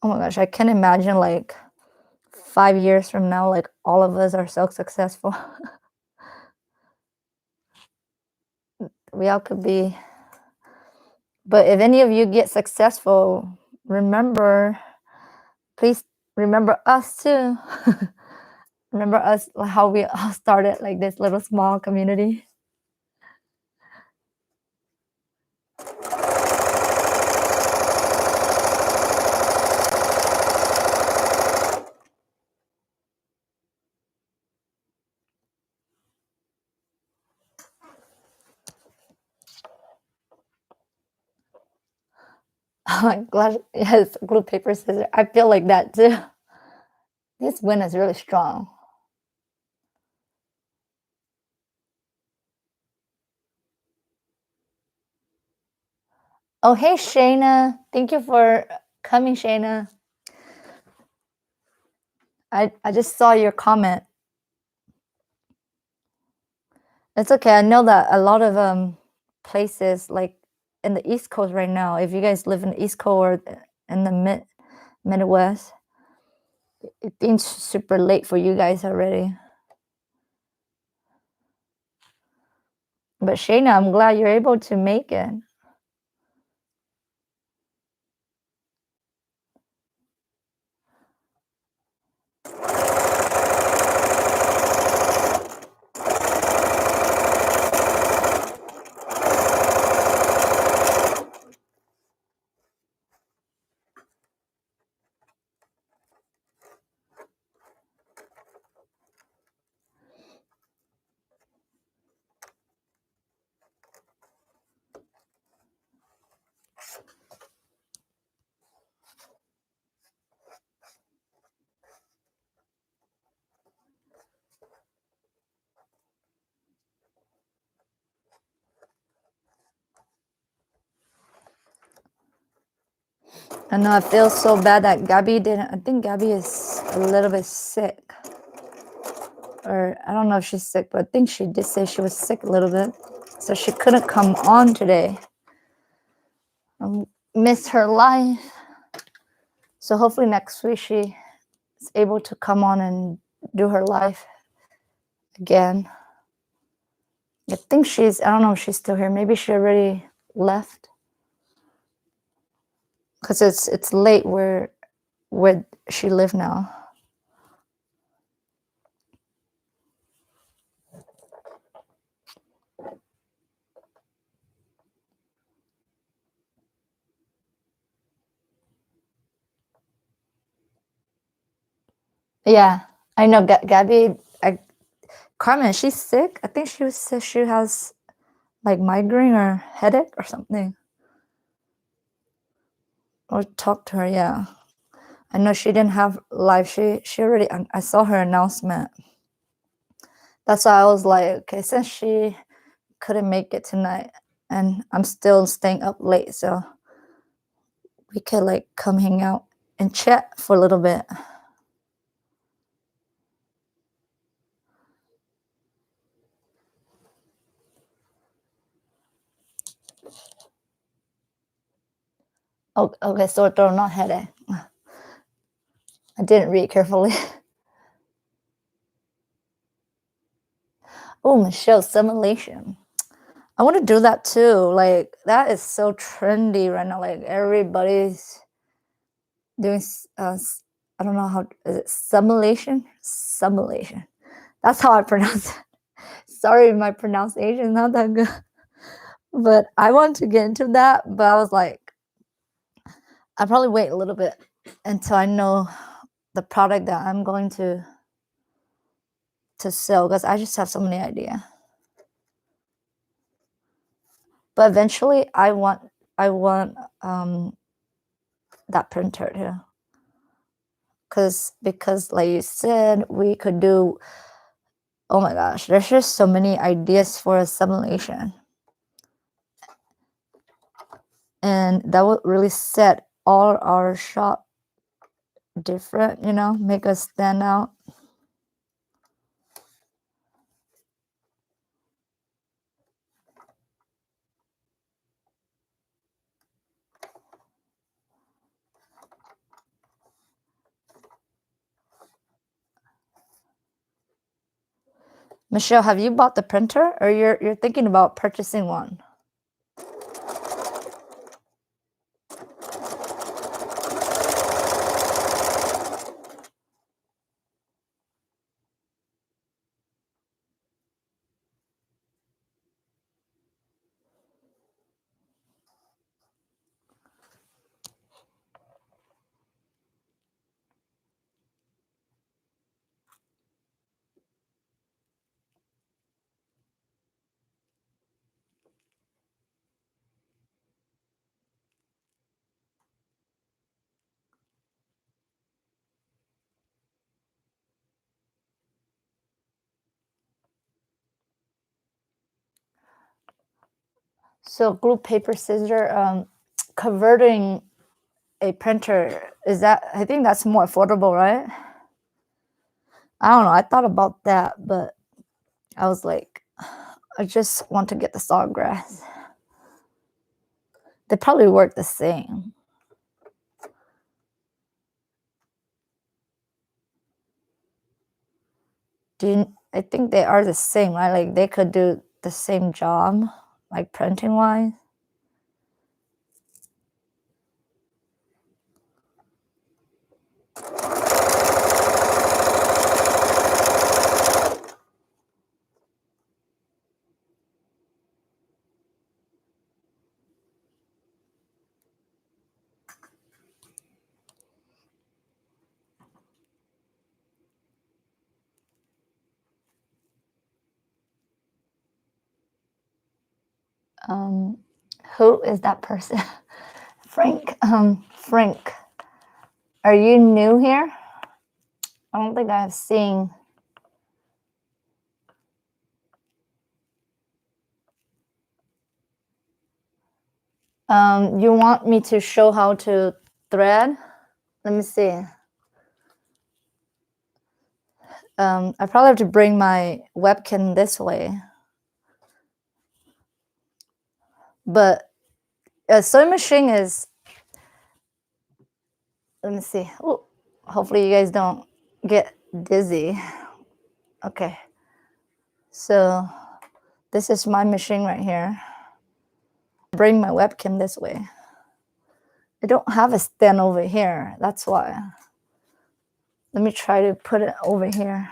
Oh my gosh, I can imagine like 5 years from now, like all of us are so successful. We all could be. But if any of you get successful, please remember us too. Remember us, how we all started like this little small community. Oh my gosh, yes, glue, paper, scissors. I feel like that too. This wind is really strong. Oh, hey, Shayna. Thank you for coming, Shayna. I just saw your comment. It's okay. I know that a lot of places like in the East Coast right now, if you guys live in the East Coast or in the Midwest, it's super late for you guys already. But Shayna, I'm glad you're able to make it. I know I feel so bad that Gabby didn't. I think Gabby is a little bit sick. Or I don't know if she's sick, but I think she did say she was sick a little bit. So she couldn't come on today. I missed her live. So hopefully next week she is able to come on and do her live again. I think I don't know if she's still here. Maybe she already left. Because it's late where she live now. Yeah, I know Gabby. Carmen, she's sick. I think she has like migraine or headache or something. Or talk to her. Yeah, I know she didn't have live. She already. I saw her announcement. That's why I was like, okay, since she couldn't make it tonight, and I'm still staying up late, so we could like come hang out and chat for a little bit. Oh, okay, sore throat, not headache. I didn't read carefully. Oh, Michelle, simulation. I want to do that too. Like that is so trendy right now. Like everybody's doing. I don't know how is it simulation. Simulation. That's how I pronounce it. Sorry, my pronunciation is not that good. But I want to get into that. But I was like, I'll probably wait a little bit until I know the product that I'm going to sell because I just have so many ideas. But eventually, I want that printer too. Because like you said, we could do. Oh my gosh, there's just so many ideas for a simulation, and that would really set all our shop different. Make us stand out. Michelle, have you bought the printer, or you're thinking about purchasing one? So glue, paper, scissor, converting a printer, I think that's more affordable, right? I don't know. I thought about that, but I was like, I just want to get the Sawgrass. They probably work the same. I think they are the same, right? Like they could do the same job, like printing wise. Who is that person? Frank. Frank, are you new here? I don't think I've seen. You want me to show how to thread. Let me see. I probably have to bring my webcam this way. But a sewing machine is, let me see. Ooh, hopefully you guys don't get dizzy. Okay. So this is my machine right here. Bring my webcam this way. I don't have a stand over here. That's why. Let me try to put it over here.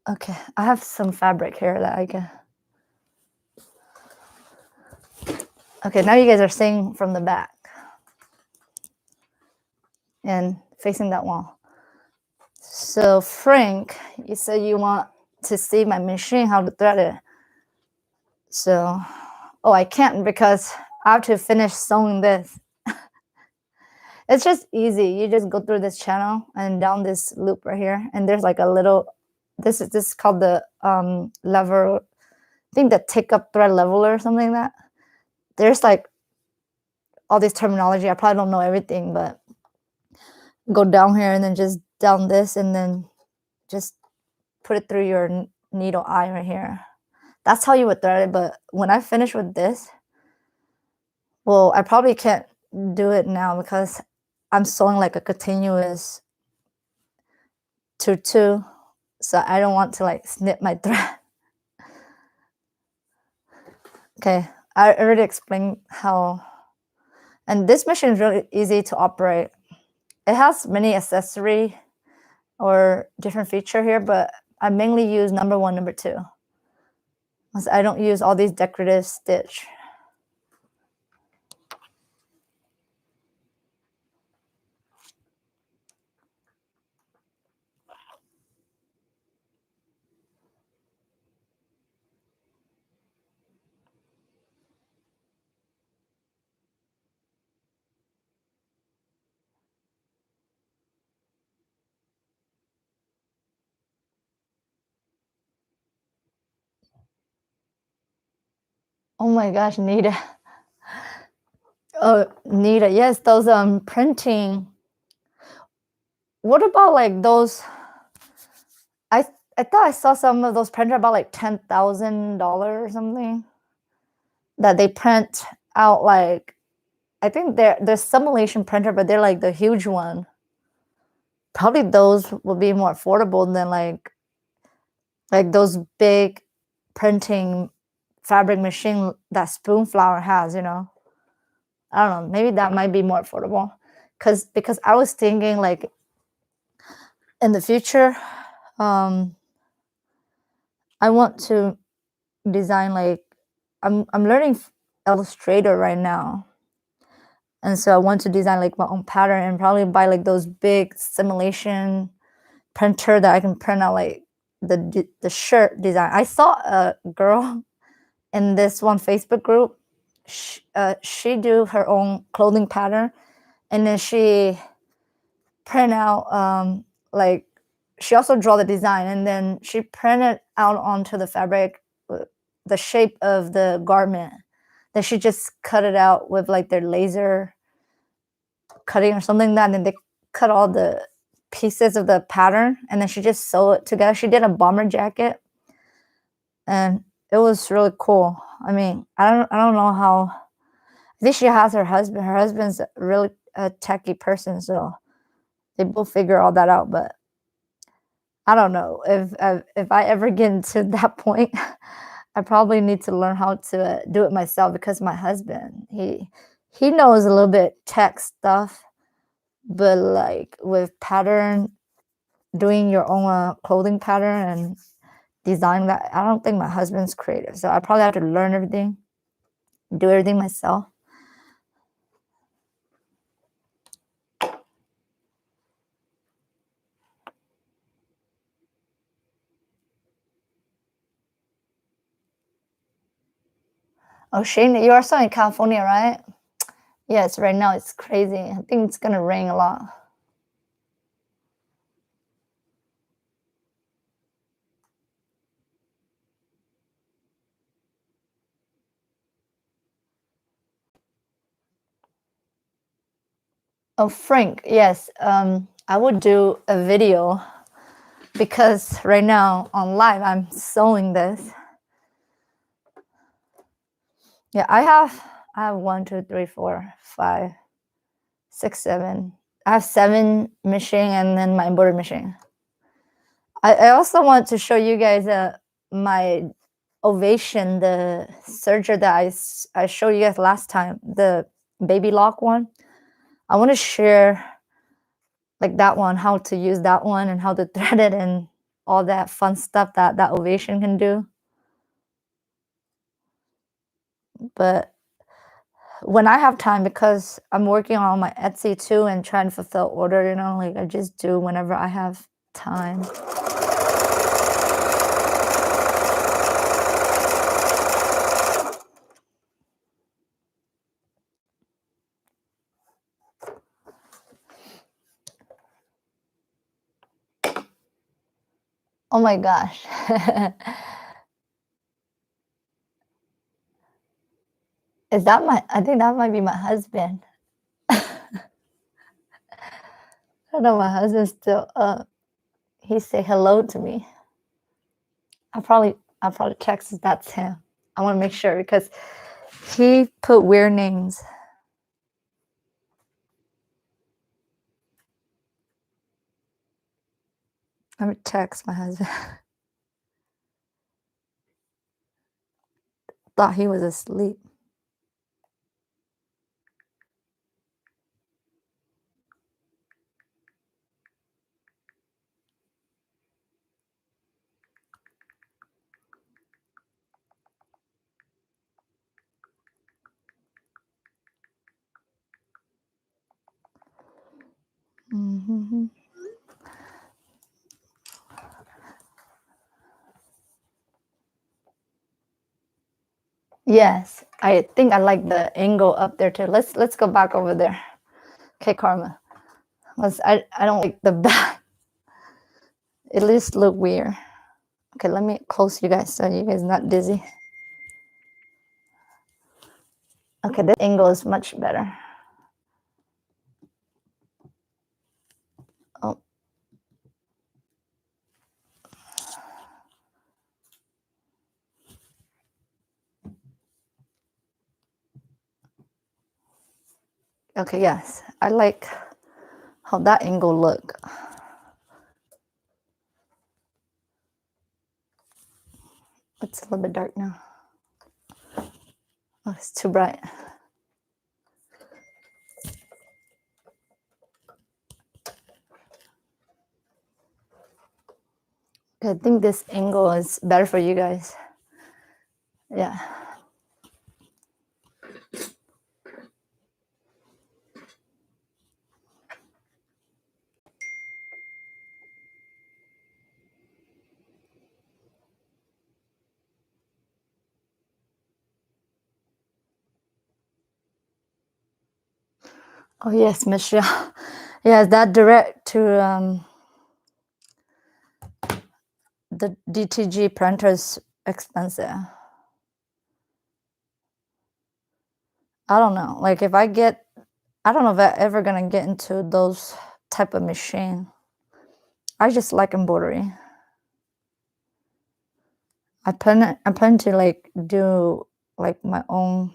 Okay, I have some fabric here that I can. Okay, now you guys are seeing from the back and facing that wall. So Frank, you said you want to see my machine, how to thread it. So, oh, I can't because I have to finish sewing this. It's just easy. You just go through this channel and down this loop right here, and there's like a little. This is called the lever. I think the take up thread leveler or something like that. There's like all this terminology. I probably don't know everything, but go down here and then just down this, and then just put it through your needle eye right here. That's how you would thread it. But when I finish with this, well, I probably can't do it now because I'm sewing like a continuous 2-2, so I don't want to like snip my thread. Okay, I already explained how, and this machine is really easy to operate. It has many accessory or different feature here, but I mainly use number 1, number 2. Because I don't use all these decorative stitch. Oh my gosh, Nita. Oh, Nita, yes, those printing. What about like those? I thought I saw some of those printed about like $10,000 or something. That they print out like, I think they're simulation printer, but they're like the huge one. Probably those will be more affordable than like those big printing fabric machine that Spoonflower has, you know. I don't know, maybe that might be more affordable. Because I was thinking like in the future, I want to design like I'm learning Illustrator right now. And so I want to design like my own pattern and probably buy like those big simulation printer that I can print out like the shirt design. I saw a girl in this one Facebook group. She do her own clothing pattern, and then she print out like she also draw the design, and then she printed out onto the fabric the shape of the garment. Then she just cut it out with like their laser cutting or something like that, and then they cut all the pieces of the pattern, and then she just sew it together. She did a bomber jacket, and it was really cool. I mean, I don't know how. I think she has her husband. Her husband's really a techie person, so they both figure all that out. But I don't know if I ever get into that point. I probably need to learn how to do it myself because my husband he knows a little bit tech stuff, but like with pattern, doing your own clothing pattern and design that, I don't think my husband's creative. So I probably have to learn everything, do everything myself. Oh, Shane, you are still in California, right? Yes, right now it's crazy. I think it's gonna rain a lot. Oh, Frank, yes. I would do a video because right now on live I'm sewing this. Yeah, I have 1, 2, 3, 4, 5, 6, 7. I have 7 machine and then my embroidery machine. I also want to show you guys my Ovation, the serger that I showed you guys last time, the baby lock one. I want to share like that one, how to use that one and how to thread it and all that fun stuff that Ovation can do. But when I have time, because I'm working on my Etsy too and trying to fulfill order, you know, like I just do whenever I have time. Oh my gosh. Is that I think that might be my husband. I don't know, my husband's still up. He say hello to me. I'll probably text that's him. I want to make sure because he put weird names. Let me text my husband. Thought he was asleep. Mm-hmm. Yes, I think I like the angle up there too. Let's go back over there. Okay, Karma. I don't like the back. It just look weird. Okay, let me close you guys so you guys not dizzy. Okay, this angle is much better. Oh. Okay, yes. I like how that angle look. It's a little bit dark now. Oh, it's too bright. I think this angle is better for you guys. Yeah. Oh yes, Michelle. Yeah, that direct to the DTG printer is expensive. I don't know. Like if I don't know if I'm ever gonna get into those type of machine. I just like embroidery. I plan to like do like my own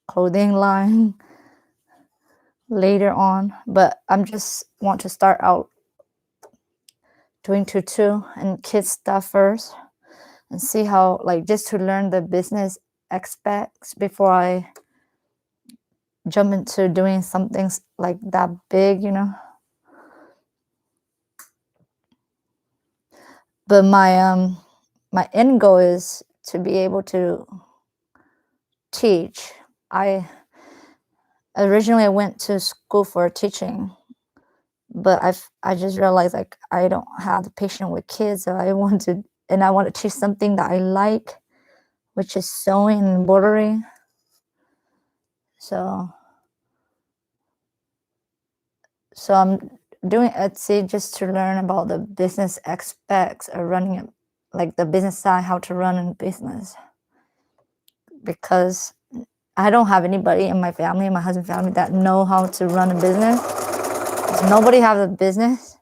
clothing line later on, but I'm just want to start out doing tutu and kids stuff first and see how, like, just to learn the business aspects before I jump into doing something like that big, you know. But my end goal is to be able to teach. I originally went to school for teaching, but I just realized like I don't have the patience with kids, so I want to teach something that I like, which is sewing and embroidery. So I'm doing Etsy just to learn about the business aspects of running it, like the business side, how to run a business. Because I don't have anybody in my family, my husband's family, that know how to run a business. nobody has a business,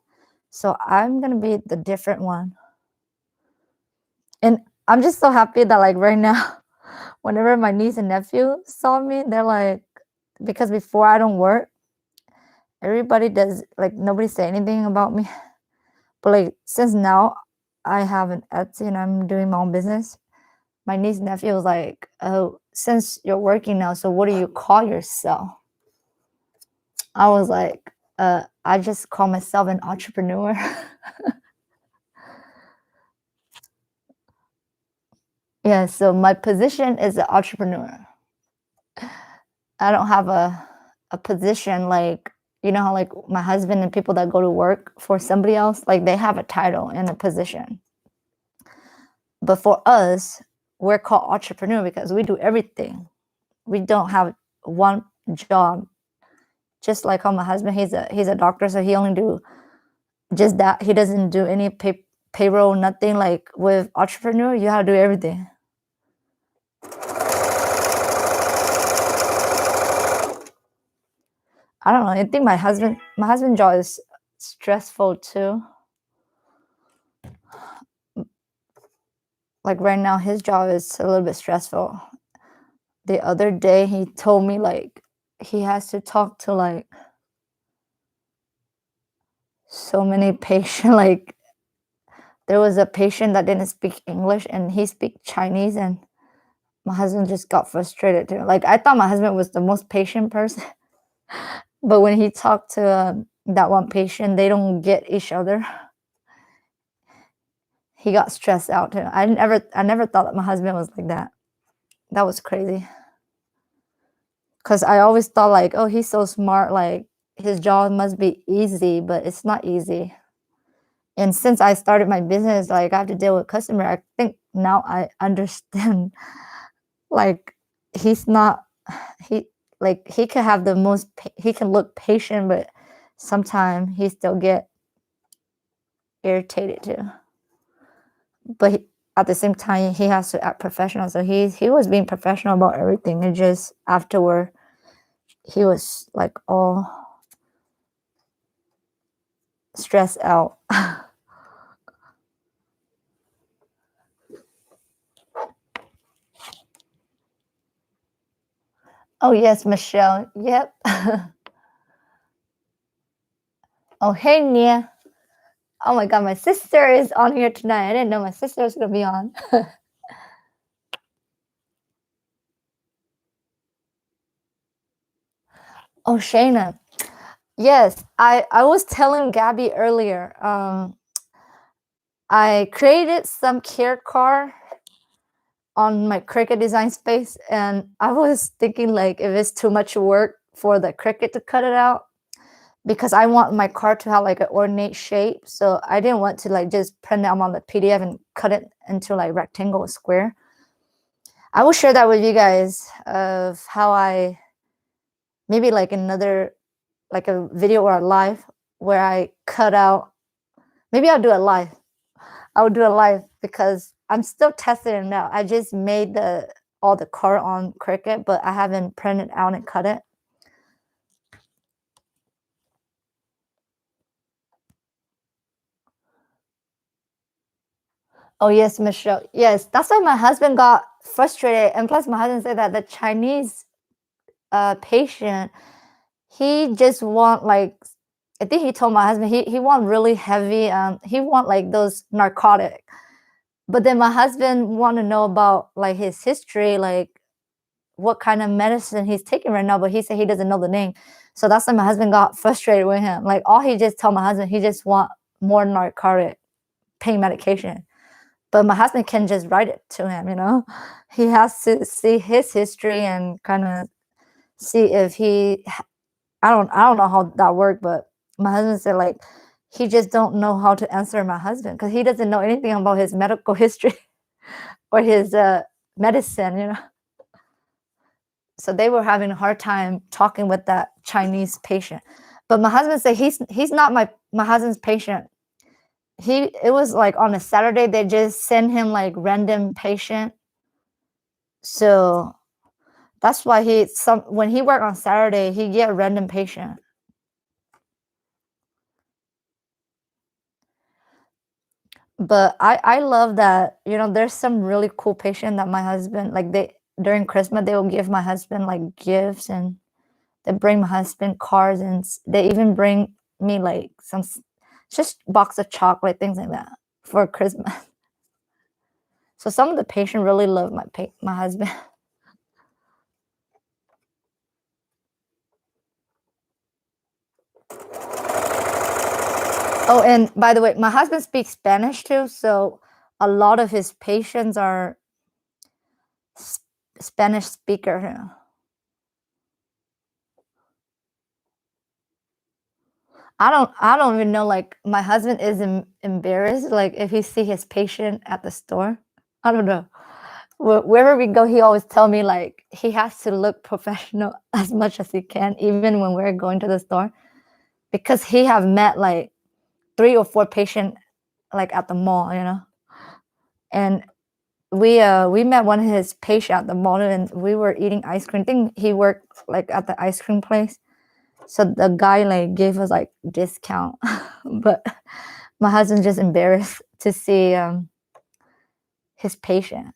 so I'm gonna be the different one. And I'm just so happy that like right now, whenever my niece and nephew saw me, they're like, because before I don't work, everybody does like nobody say anything about me. But like since now I have an Etsy and I'm doing my own business, my niece and nephew was like, "Oh, since you're working now, so what do you call yourself?" I was like, I just call myself an entrepreneur." Yeah, so my position is an entrepreneur. I don't have a position like you know how like my husband and people that go to work for somebody else, like they have a title and a position. But for us, we're called entrepreneur because we do everything. We don't have one job. Just like how my husband, he's a doctor, so he only do just that. He doesn't do any payroll, nothing. Like with entrepreneur, you have to do everything. I don't know. I think my husband job is stressful too. Like right now, his job is a little bit stressful. The other day, he told me like he has to talk to like so many patients. Like there was a patient that didn't speak English and he speak Chinese, and my husband just got frustrated too. Like I thought my husband was the most patient person, but when he talked to that one patient, they don't get each other. He got stressed out too. I never thought that my husband was like that. That was crazy. Cause I always thought like, oh, he's so smart. Like his job must be easy, but it's not easy. And since I started my business, like I have to deal with customer. I think now I understand. Like he's not he like he can have the most he can look patient, but sometimes he still get irritated too. But at the same time, he has to act professional. So he was being professional about everything. And just afterward, he was like all stressed out. Oh yes, Michelle. Yep. Oh hey Nia. Oh my god, my sister is on here tonight. I didn't know my sister was gonna be on. Oh Shayna. Yes, I was telling Gabby earlier. I created some care car on my Cricut design space, and I was thinking like if it's too much work for the Cricut to cut it out, because I want my card to have like an ornate shape. So I didn't want to like just print them on the PDF and cut it into like rectangle or square. I will share that with you guys of how I maybe like another like a video or a live where I cut out. Maybe I'll do a live. I will do a live because I'm still testing it out. I just made the all the card on Cricut, but I haven't printed out and cut it. Oh yes, Michelle. Yes, that's why my husband got frustrated, and plus my husband said that the Chinese patient, he just want like, I think he told my husband he want really heavy. He want like those narcotic. But then my husband want to know about like his history, like what kind of medicine he's taking right now. But he said he doesn't know the name, so that's why my husband got frustrated with him. Like all he just told my husband, he just want more narcotic pain medication. But my husband can just write it to him, you know. He has to see his history and kind of see if he I don't know how that worked, but my husband said like he just don't know how to answer my husband because he doesn't know anything about his medical history or his medicine, you know. So they were having a hard time talking with that Chinese patient. But my husband said he's not my husband's patient. It was like on a Saturday they just send him like random patient. So that's why he some when he worked on Saturday he get a random patient. But I love that, you know, there's some really cool patient that my husband like they during Christmas they will give my husband like gifts and they bring my husband cards and they even bring me like some just box of chocolate, things like that for Christmas. So some of the patient really love my husband. Oh, and by the way, my husband speaks Spanish too, so a lot of his patients are S Spanish speaker. Yeah. I don't even know, like, my husband is embarrassed, like, if he see his patient at the store. I don't know. Wherever we go, he always tell me, like, he has to look professional as much as he can, even when we're going to the store, because he have met, like, 3 or 4 patient, like, at the mall, you know? And we met one of his patient at the mall, and we were eating ice cream. I think he worked, like, at the ice cream place. So the guy like gave us like discount, but my husband just embarrassed to see his patient.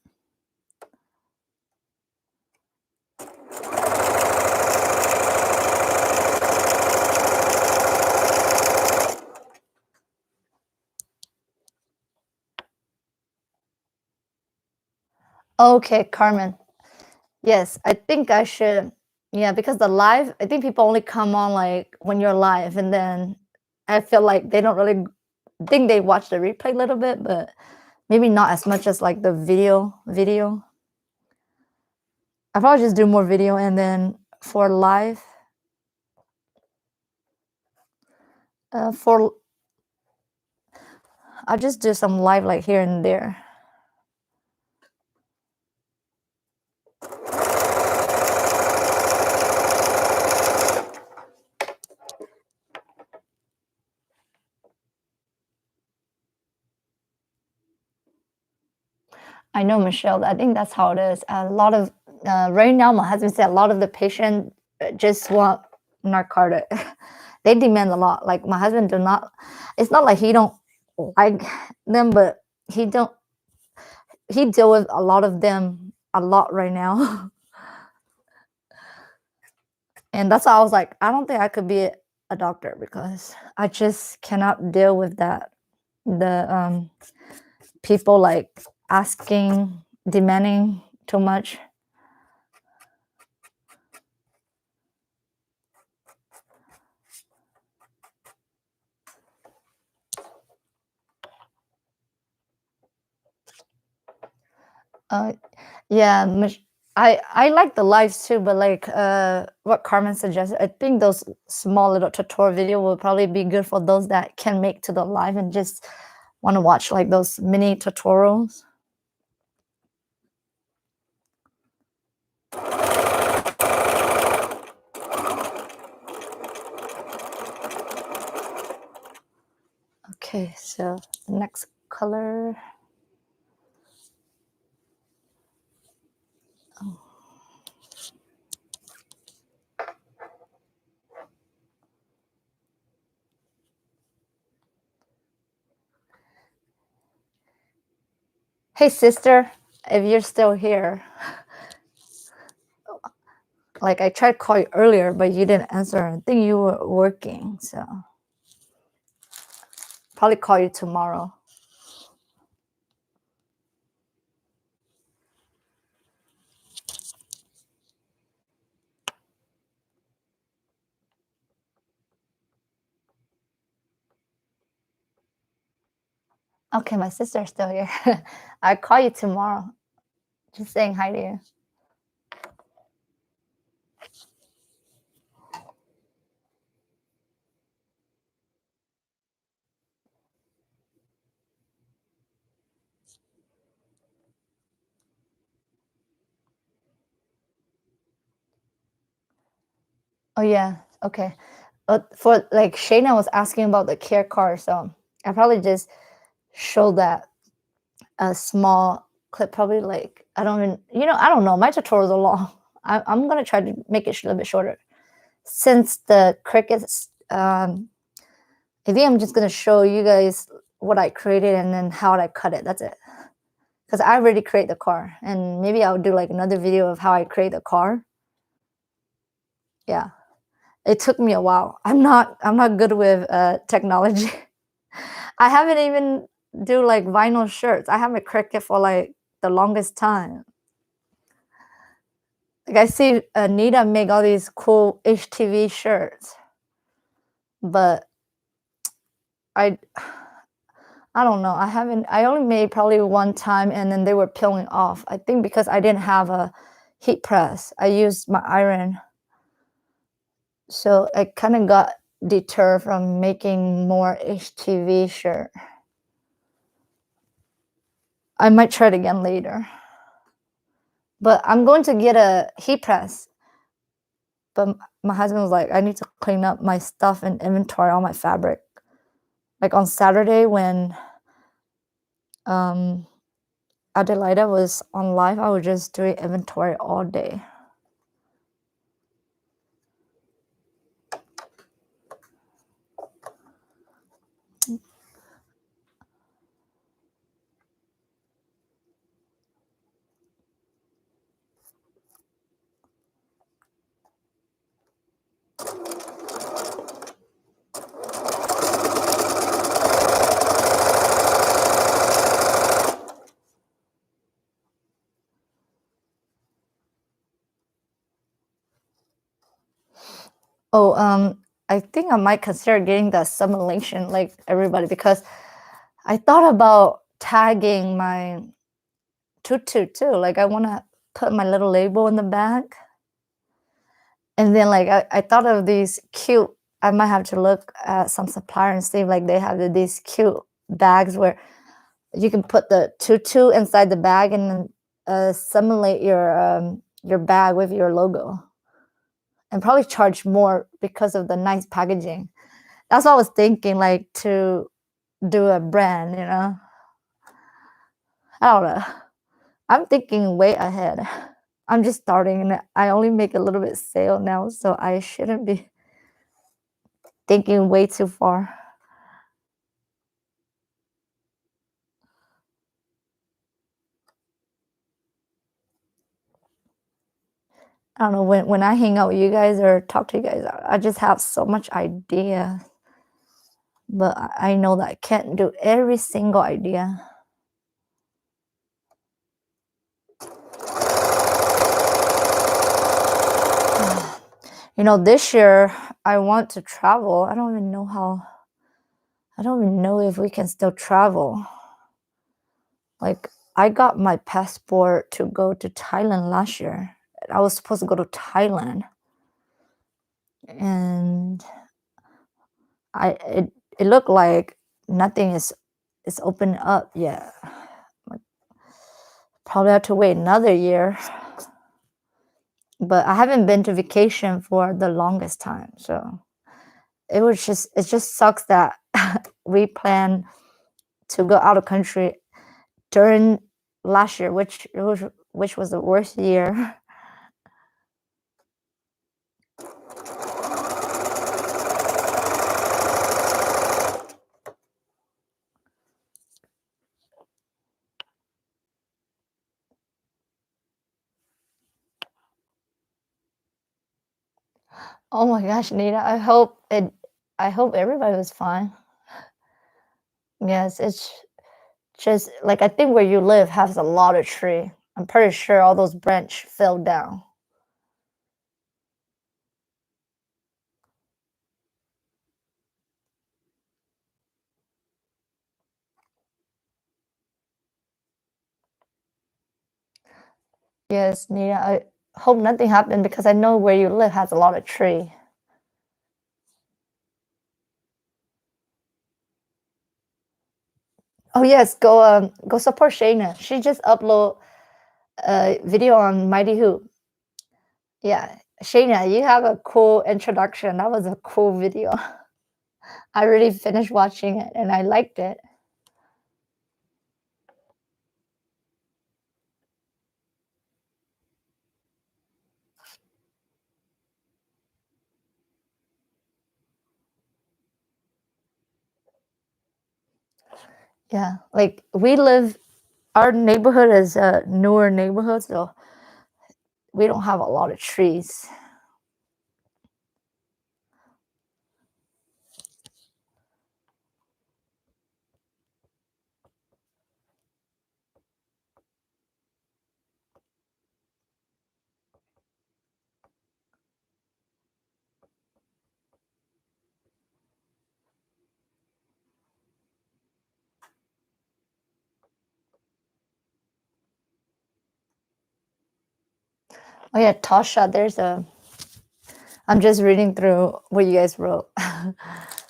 Okay, Carmen. Yes, I think I should. Yeah, because the live, I think people only come on like when you're live, and then I feel like they don't really think they watch the replay a little bit, but maybe not as much as like the video. I probably just do more video and then for live, for I just do some live like here and there. I know, Michelle. I think that's how it is. A lot of right now, my husband said a lot of the patient just want narcotic. They demand a lot. Like my husband do not. It's not like he don't like them, but he don't. He deal with a lot of them a lot right now, and that's why I was like, I don't think I could be a doctor because I just cannot deal with that. The people like asking, demanding too much. Uh, yeah, I like the lives too, but like what Carmen suggested, I think those small little tutorial video will probably be good for those that can make to the live and just want to watch like those mini tutorials. Okay, so the next color. Oh. Hey sister, if you're still here, like I tried to call you earlier, but you didn't answer. I think you were working, so probably call you tomorrow. Okay, my sister's still here. I'll call you tomorrow. Just saying hi to you. Oh yeah, okay. For like Shayna was asking about the care car, so I probably just show that a small clip. Probably like I don't even, you know, I don't know. My tutorials are long. I'm gonna try to make it a little bit shorter. Since the crickets, I think I'm just gonna show you guys what I created and then how I cut it. That's it. Because I already create the car, and maybe I'll do like another video of how I create the car. Yeah, it took me a while. I'm not good with technology. I haven't even do like vinyl shirts. I haven't Cricut for like the longest time. Like I see Anita make all these cool HTV shirts, but I I don't know. I haven't. I only made probably one time, and then they were peeling off. I think because I didn't have a heat press. I used my iron, so I kind of got deterred from making more HTV shirt. I might try it again later, but I'm going to get a heat press. But my husband was like, I need to clean up my stuff and inventory all my fabric. Like on Saturday when um Adelaida was on live, I was just doing inventory all day. Oh, I think I might consider getting the simulation like everybody because I thought about tagging my tutu too. Like I want to put my little label in the back. And then like I thought of these cute, I might have to look at some supplier and see like they have these cute bags where you can put the tutu inside the bag and then simulate your bag with your logo and probably charge more because of the nice packaging. That's what I was thinking, like to do a brand, you know. I don't know. I'm thinking way ahead. I'm just starting and I only make a little bit sale now, so I shouldn't be thinking way too far. I don't know, when I hang out with you guys or talk to you guys, I just have so much idea, but I know that I can't do every single idea. You know, this year I want to travel. I don't even know if we can still travel. Like I got my passport to go to Thailand last year. I was supposed to go to Thailand, and it looked like nothing is open up yet. Like, probably have to wait another year. But I haven't been to vacation for the longest time, so it just sucks that we plan to go out of country during last year, which was the worst year. Oh my gosh, Nita, I hope everybody was fine. Yes, it's just like I think where you live has a lot of tree. I'm pretty sure all those branch fell down. Yes, Nita, I hope nothing happened because I know where you live has a lot of tree. Oh yes, go support Shayna. She just upload a video on Mighty Hoop. Yeah, Shayna, you have a cool introduction. That was a cool video. I really finished watching it and I liked it. Yeah, like our neighborhood is a newer neighborhood, so we don't have a lot of trees. Oh yeah, Tasha, I'm just reading through what you guys wrote.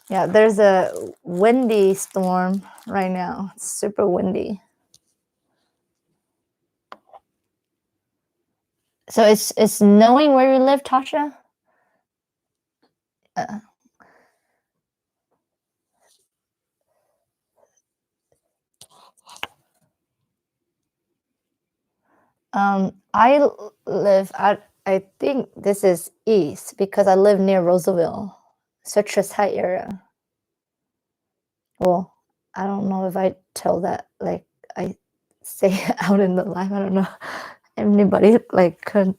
Yeah, there's a windy storm right now. It's super windy. So it's snowing where you live, Tasha? Uh, live at, I think this is east because I live near Roosevelt, Citrus Heights area. Well, I don't know if I tell that, like, I say it out in the live. I don't know. Anybody like could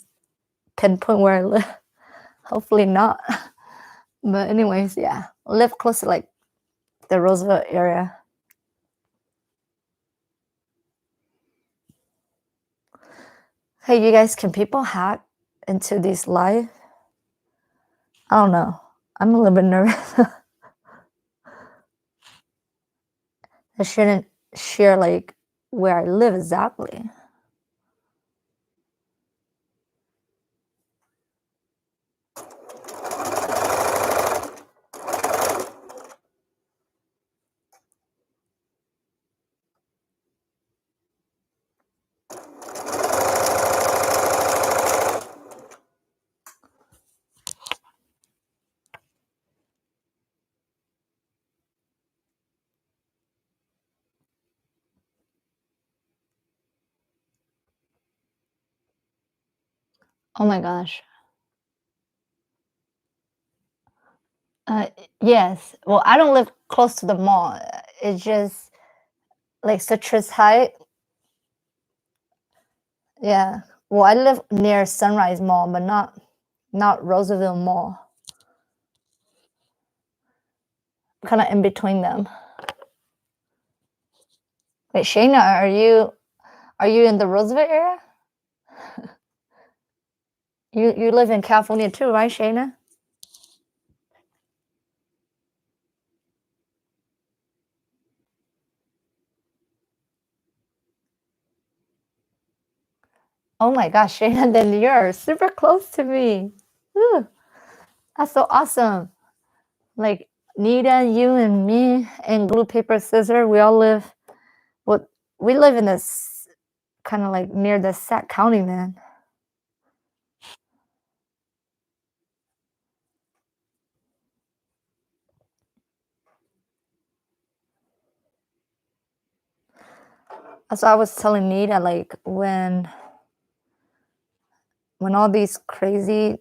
pinpoint where I live. Hopefully not. But anyways, yeah, live close to like the Roosevelt area. Hey, you guys, can people hack into these live? I don't know. I'm a little bit nervous. I shouldn't share like where I live exactly. Oh my gosh. Uh, yes. Well, I don't live close to the mall. It's just like Citrus Heights. Yeah. Well, I live near Sunrise Mall, but not Roosevelt Mall. Kind of in between them. Wait, Shayna, are you in the Roosevelt area? You live in California too, right, Shayna? Oh my gosh, Shayna, then you're super close to me. Ooh, that's so awesome. Like Nita, you and me and glue paper scissors, we all live what we live in this kind of like near the Sac County, man. That's what I was telling Nita, like when all these crazy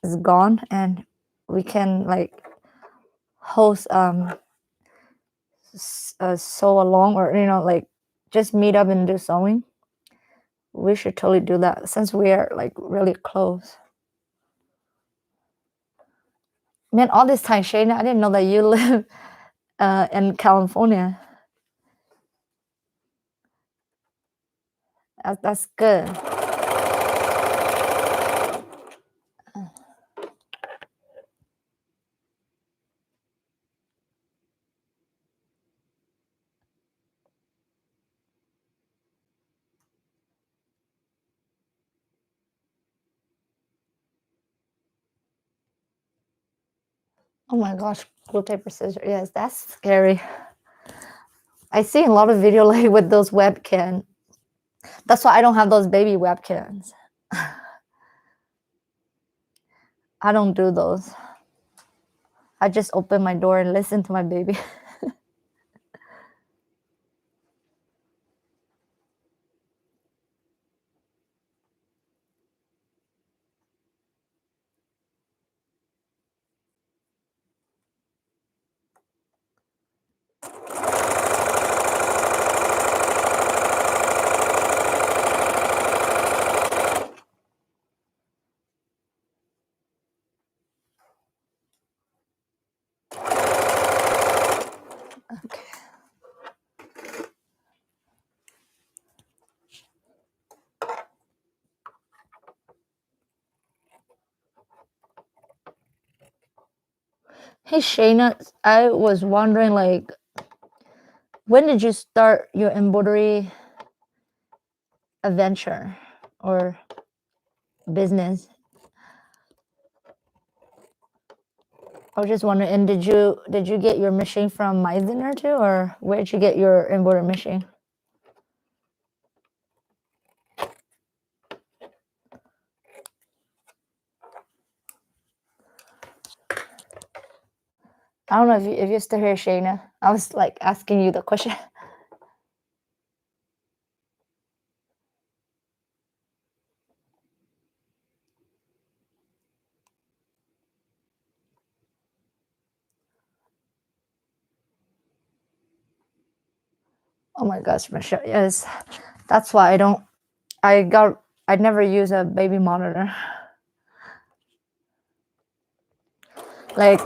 is gone and we can like host sew along or like just meet up and do sewing. We should totally do that since we are like really close. Man, all this time, Shayna, I didn't know that you live in California. That's good. Oh my gosh, glue paper scissors. Yes, that's scary. I see a lot of video like with those webcam. That's why I don't have those baby webcams. I don't do those. I just open my door and listen to my baby. Hey Shayna, I was wondering, like, when did you start your embroidery adventure or business? I was just wondering, and did you get your machine from Meisner too, or where did you get your embroidery machine? I don't know if you're still here, Shayna. I was like asking you the question. Oh my gosh, Michelle. Yes, that's why I don't. I never use a baby monitor. Like,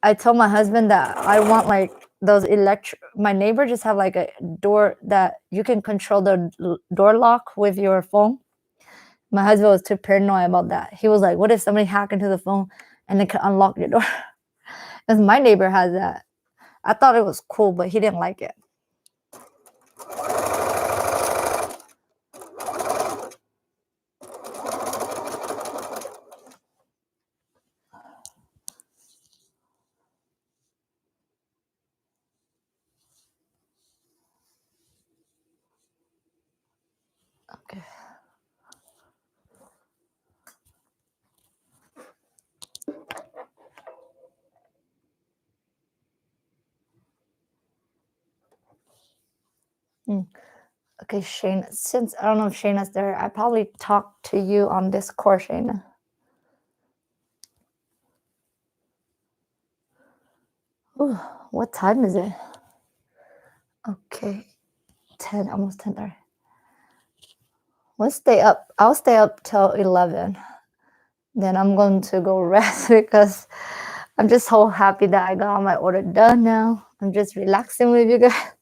I told my husband that I want like those electric. My neighbor just have like a door that you can control the door lock with your phone. My husband was too paranoid about that. He was like, "What if somebody hack into the phone and they can unlock your door?" Because my neighbor has that. I thought it was cool, but he didn't like it. Okay. Okay, Shayna. Since I don't know if Shayna's there, I probably talk to you on Discord, Shayna. Ooh, what time is it? Okay, 10, almost 10:30. Let's stay up. I'll stay up till 11. Then I'm going to go rest because I'm just so happy that I got all my order done now. I'm just relaxing with you guys.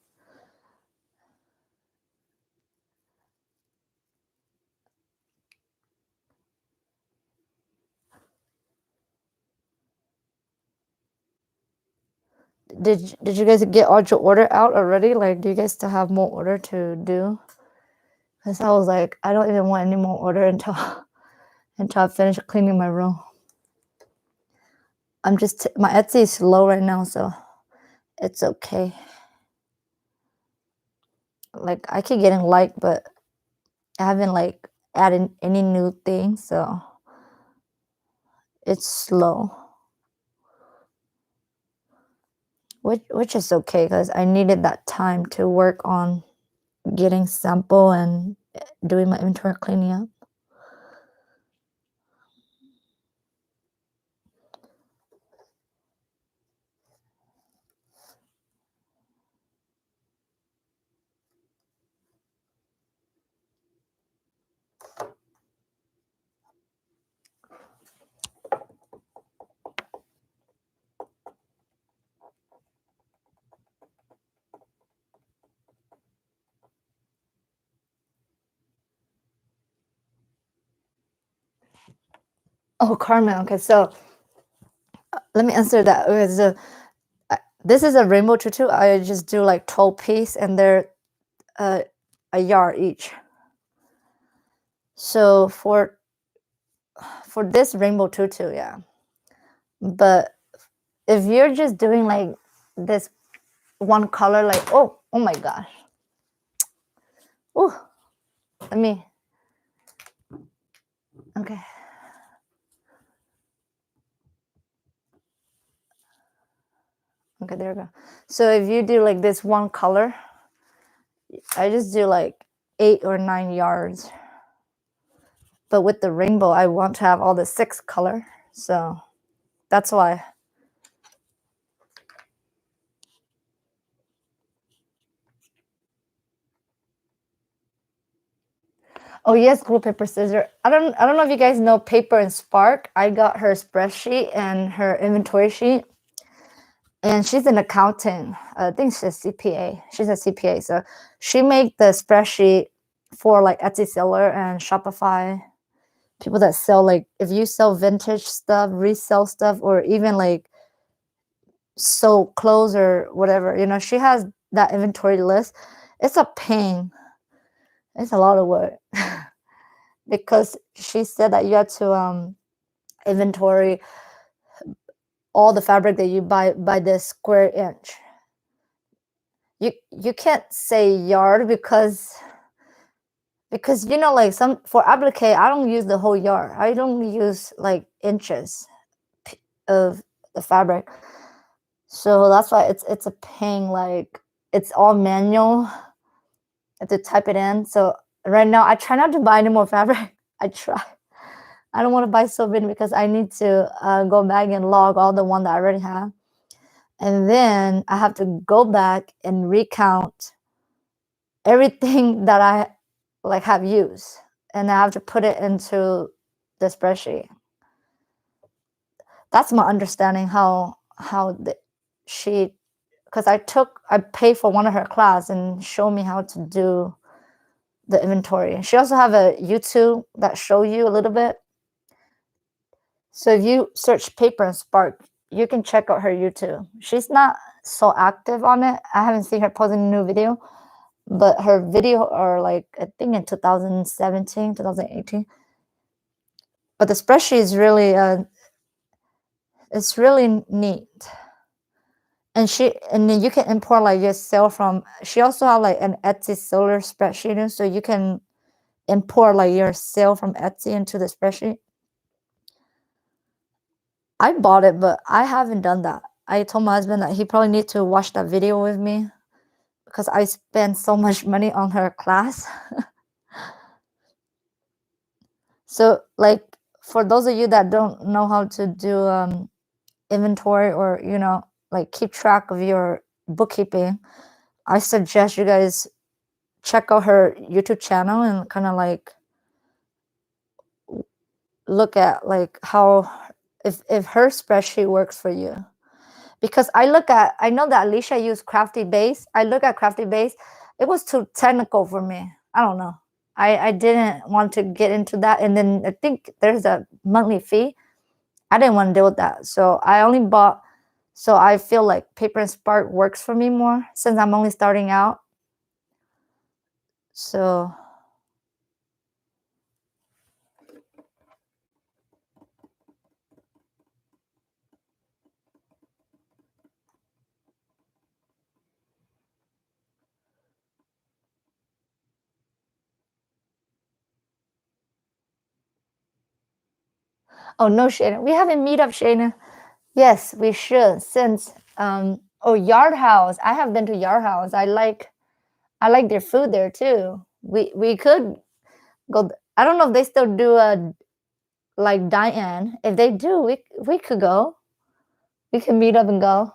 Did you guys get all your order out already? Like, do you guys still have more order to do? Because I was like, I don't even want any more order until I finish cleaning my room. I'm just my Etsy is low right now, so it's okay. Like, I keep getting like, but I haven't like added any new things, so it's slow. Which is okay because I needed that time to work on getting sample and doing my inventory cleaning up. Oh, Carmen. Okay, so let me answer that. Okay, so this is a rainbow tutu. I just do like 12 piece, and they're a yard each. So for this rainbow tutu, yeah. But if you're just doing like this one color, like oh my gosh, oh, let me. Okay. Okay, there we go. So if you do like this one color, I just do like 8 or 9 yards. But with the rainbow, I want to have all the 6 color. So that's why. Oh yes, glue, paper, scissors. I don't know if you guys know Paper and Spark. I got her spreadsheet and her inventory sheet. And she's an accountant. I think she's CPA. She's a CPA. So she made the spreadsheet for like Etsy seller and Shopify. People that sell like if you sell vintage stuff, resell stuff, or even like sew clothes or whatever. You know, she has that inventory list. It's a pain. It's a lot of work because she said that you have to inventory all the fabric that you buy by the square inch. You can't say yard because you know, like, some for applique I don't use the whole yard. I don't use like inches of the fabric. So that's why it's a pain. Like, it's all manual. I have to type it in. So right now I try not to buy any more fabric. I try. I don't want to buy so many because I need to go back and log all the one that I already have, and then I have to go back and recount everything that I like have used, and I have to put it into the spreadsheet. That's my understanding how she, because I paid for one of her class and showed me how to do the inventory. She also have a YouTube that show you a little bit. So if you search Paper and Spark, you can check out her YouTube. She's not so active on it. I haven't seen her posting a new video, but her video are like, I think in 2017, 2018. But the spreadsheet is really it's really neat. And then you can import like your sale from. She also have like an Etsy seller spreadsheet, so you can import like your sale from Etsy into the spreadsheet. I bought it, but I haven't done that. I told my husband that he probably need to watch that video with me because I spent so much money on her class. So, like, for those of you that don't know how to do inventory, or you know, like, keep track of your bookkeeping, I suggest you guys check out her YouTube channel and kind of like look at like how, if her spreadsheet works for you. Because I know that Alicia used Crafty Base. I look at Crafty Base. It was too technical for me. I don't know. I didn't want to get into that. And then I think there's a monthly fee. I didn't want to deal with that. So I only bought, so I feel like Paper and Spark works for me more since I'm only starting out. So oh no, Shayna. We haven't meet up, Shayna. Yes, we should. Since oh, Yard House. I have been to Yard House. I like their food there too. We could go. I don't know if they still do a like dine-in. If they do, we could go. We can meet up and go.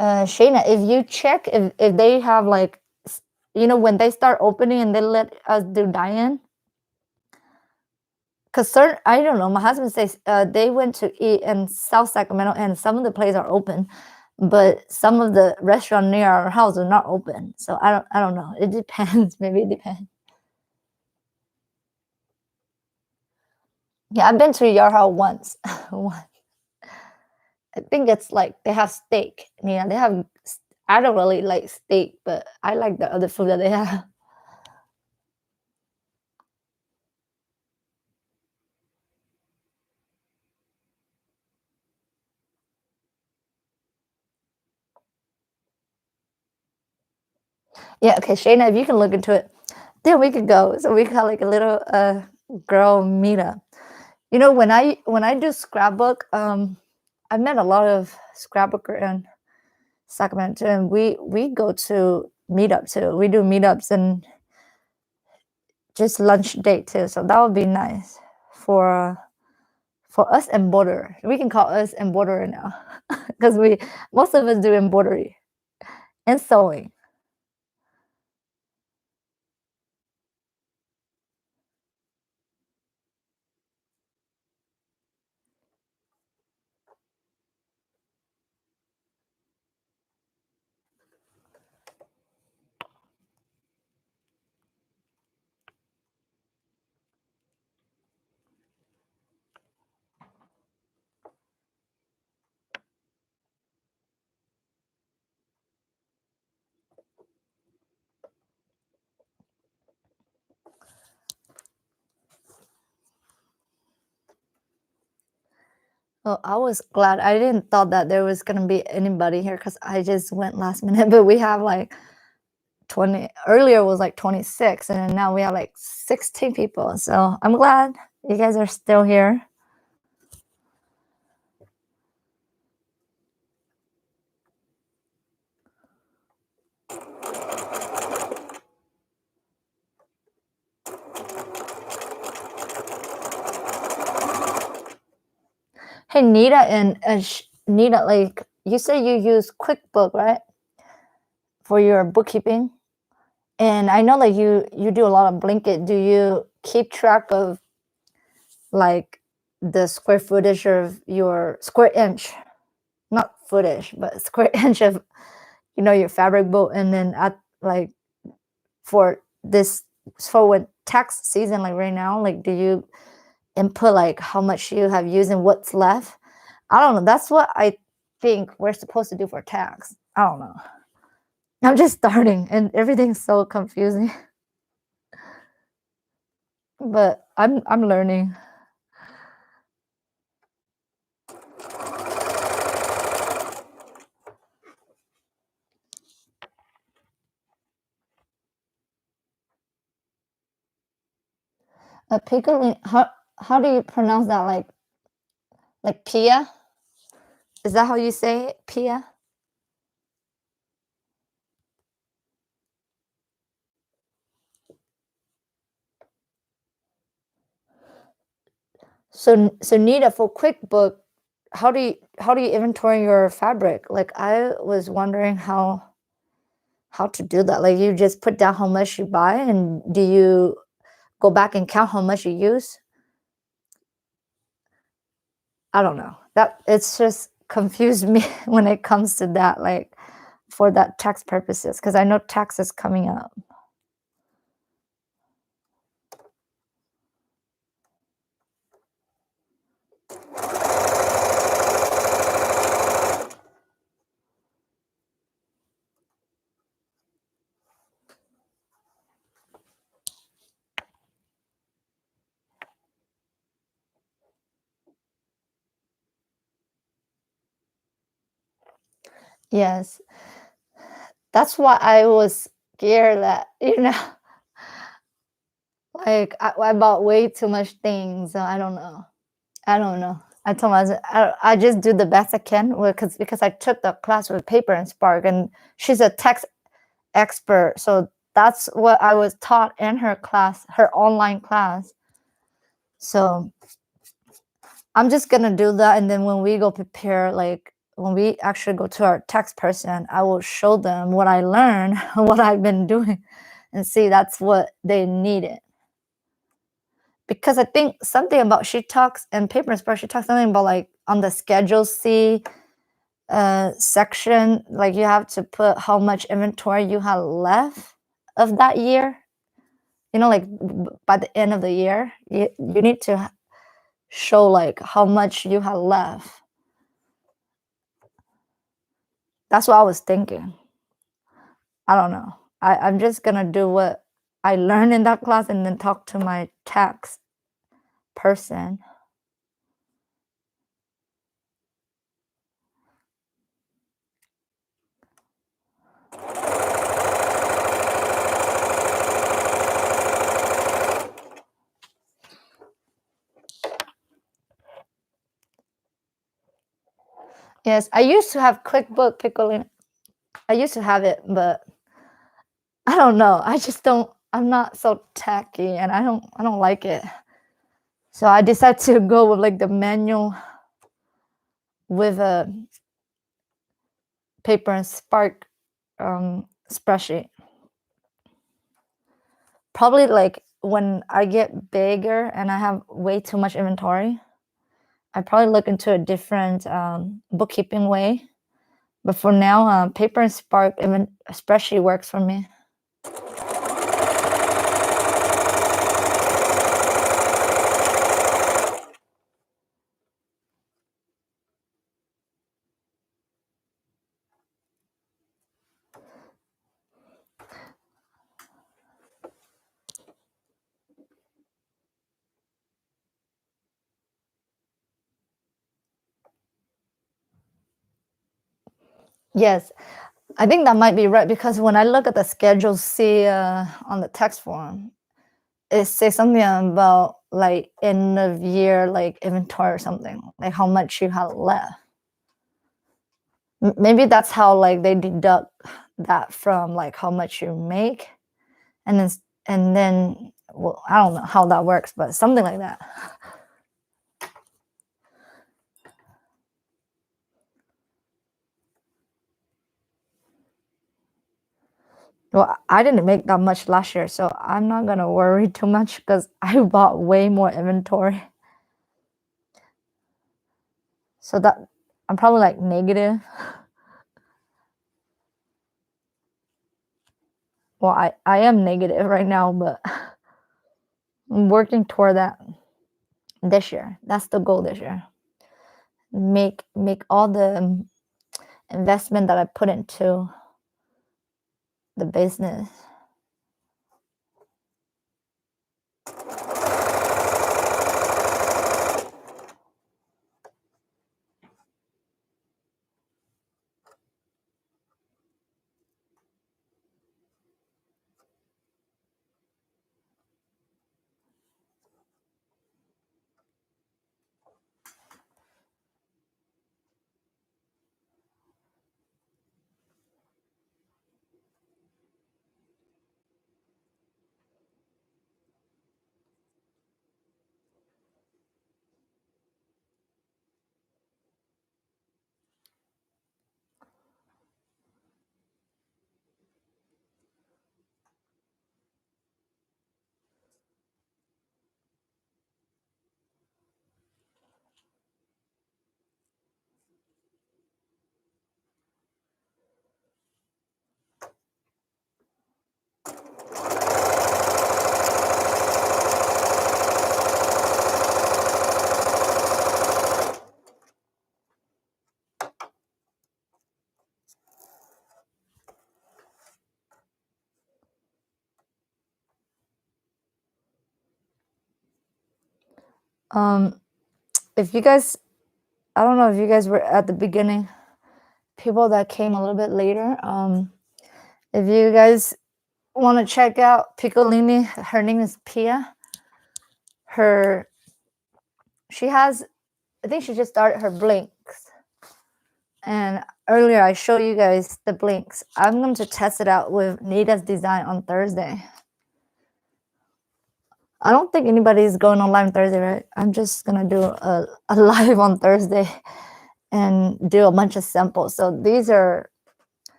Shayna, if you check if they have like, you know, when they start opening and they let us do dine-in. Cause certain, I don't know. My husband says they went to eat in South Sacramento, and some of the places are open, but some of the restaurant near our house are not open. So I don't know. It depends. Maybe it depends. Yeah, I've been to Yard House once. Once. I think it's like they have steak. Yeah, they have. I don't really like steak, but I like the other food that they have. Yeah, okay, Shayna, if you can look into it, then we could go. So we got like a little girl meetup. You know, when I do scrapbook, I met a lot of scrapbooker in Sacramento, and we go to meetup too. We do meetups and just lunch date too. So that would be nice for us embroiderer. We can call us embroiderer now because we most of us do embroidery and sewing. Oh, I was glad. I didn't thought that there was gonna be anybody here because I just went last minute, but we have like 20 earlier was like 26 and then now we have like 16 people. So I'm glad you guys are still here. Hey Nita and Nita, like you said you use QuickBook, right? For your bookkeeping. And I know like you do a lot of Blinkit. Do you keep track of like the square footage of your square inch, not footage, but square inch of your fabric boat, and then at like for this for when tax season like right now, like do you input like how much you have used and what's left? I don't know. That's what I think we're supposed to do for tax. I don't know. I'm just starting and everything's so confusing. But I'm learning. Pickling, how do you pronounce that? Like Pia? Is that how you say it? Pia? So Nita, for QuickBook, how do you inventory your fabric? Like I was wondering how to do that. Like you just put down how much you buy, and do you go back and count how much you use? I don't know. That it's just confused me when it comes to that, like for that tax purposes, because I know tax is coming up. Yes. That's why I was scared that, like I bought way too much things. So I don't know. I don't know. I told myself I just do the best I can because I took the class with Paper and Spark, and she's a tax expert. So that's what I was taught in her class, her online class. So I'm just gonna do that, and then when we go prepare, like when we actually go to our tax person, I will show them what I learned, what I've been doing, and see that's what they needed. Because I think something about she talks and Paper and Spark, she talks something about like on the Schedule C section, like you have to put how much inventory you have left of that year. Like by the end of the year, you need to show like how much you have left. That's what I was thinking. I don't know. I'm just gonna do what I learned in that class and then talk to my tax person. Yes, I used to have QuickBook Pickling. I used to have it, but I don't know. I just don't. I'm not so tacky, and I don't like it. So I decided to go with like the manual with a Paper and Spark spreadsheet. Probably like when I get bigger and I have way too much inventory, I probably look into a different bookkeeping way. But for now, Paper and Spark even spreadsheet works for me. Yes, I think that might be right because when I look at the Schedule C on the tax form, it says something about like end of year like inventory or something, like how much you have left. Maybe that's how like they deduct that from like how much you make, and then well, I don't know how that works, but something like that. Well, I didn't make that much last year, so I'm not gonna worry too much because I bought way more inventory. So that I'm probably like negative. Well, I am negative right now, but I'm working toward that this year. That's the goal this year. Make all the investment that I put into the business. Um, if you guys, I don't know if you guys were at the beginning, people that came a little bit later. If you guys want to check out Piccolini, her name is Pia. Her, she has, I think she just started her blinks. And earlier I showed you guys the blinks. I'm going to test it out with Nita's design on Thursday. I don't think anybody's going on live on Thursday, right? I'm just gonna do a live on Thursday and do a bunch of samples. So these are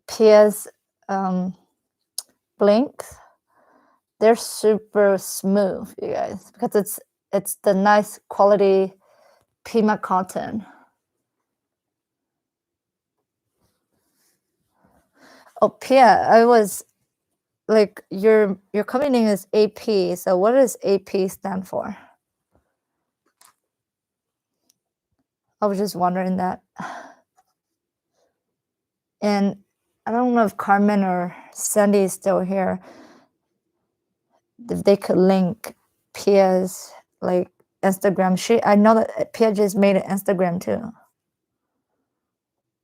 Pia's blinks. They're super smooth, you guys, because it's the nice quality Pima cotton. Oh, Pia, I was like, your company name is AP. So what does AP stand for? I was just wondering that. And I don't know if Carmen or Sandy is still here. If they could link Pia's like Instagram. I know that Pia just made an Instagram too.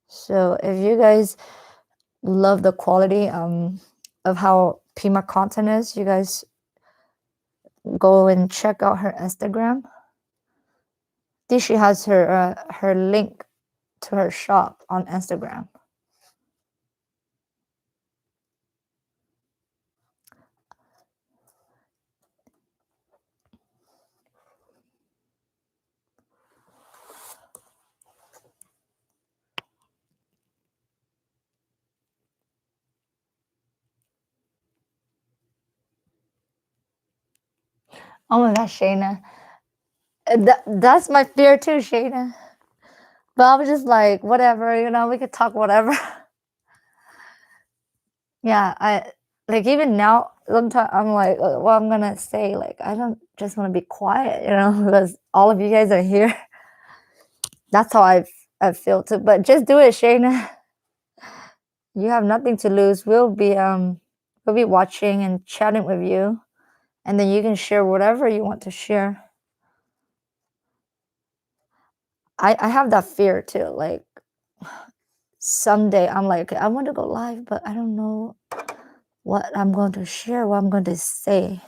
So if you guys love the quality of how Pima content is, you guys go and check out her Instagram. I think she has her link to her shop on Instagram. Oh my gosh, Shayna. That's my fear too, Shayna. But I was just like, whatever, we could talk whatever. Yeah, I like even now, sometimes I'm like, what I'm gonna say, like, I don't just want to be quiet, because all of you guys are here. That's how I feel too. But just do it, Shayna. You have nothing to lose. We'll be watching and chatting with you, and then you can share whatever you want to share. I have that fear too. Like someday I'm like, okay, I want to go live, but I don't know what I'm going to share, what I'm going to say.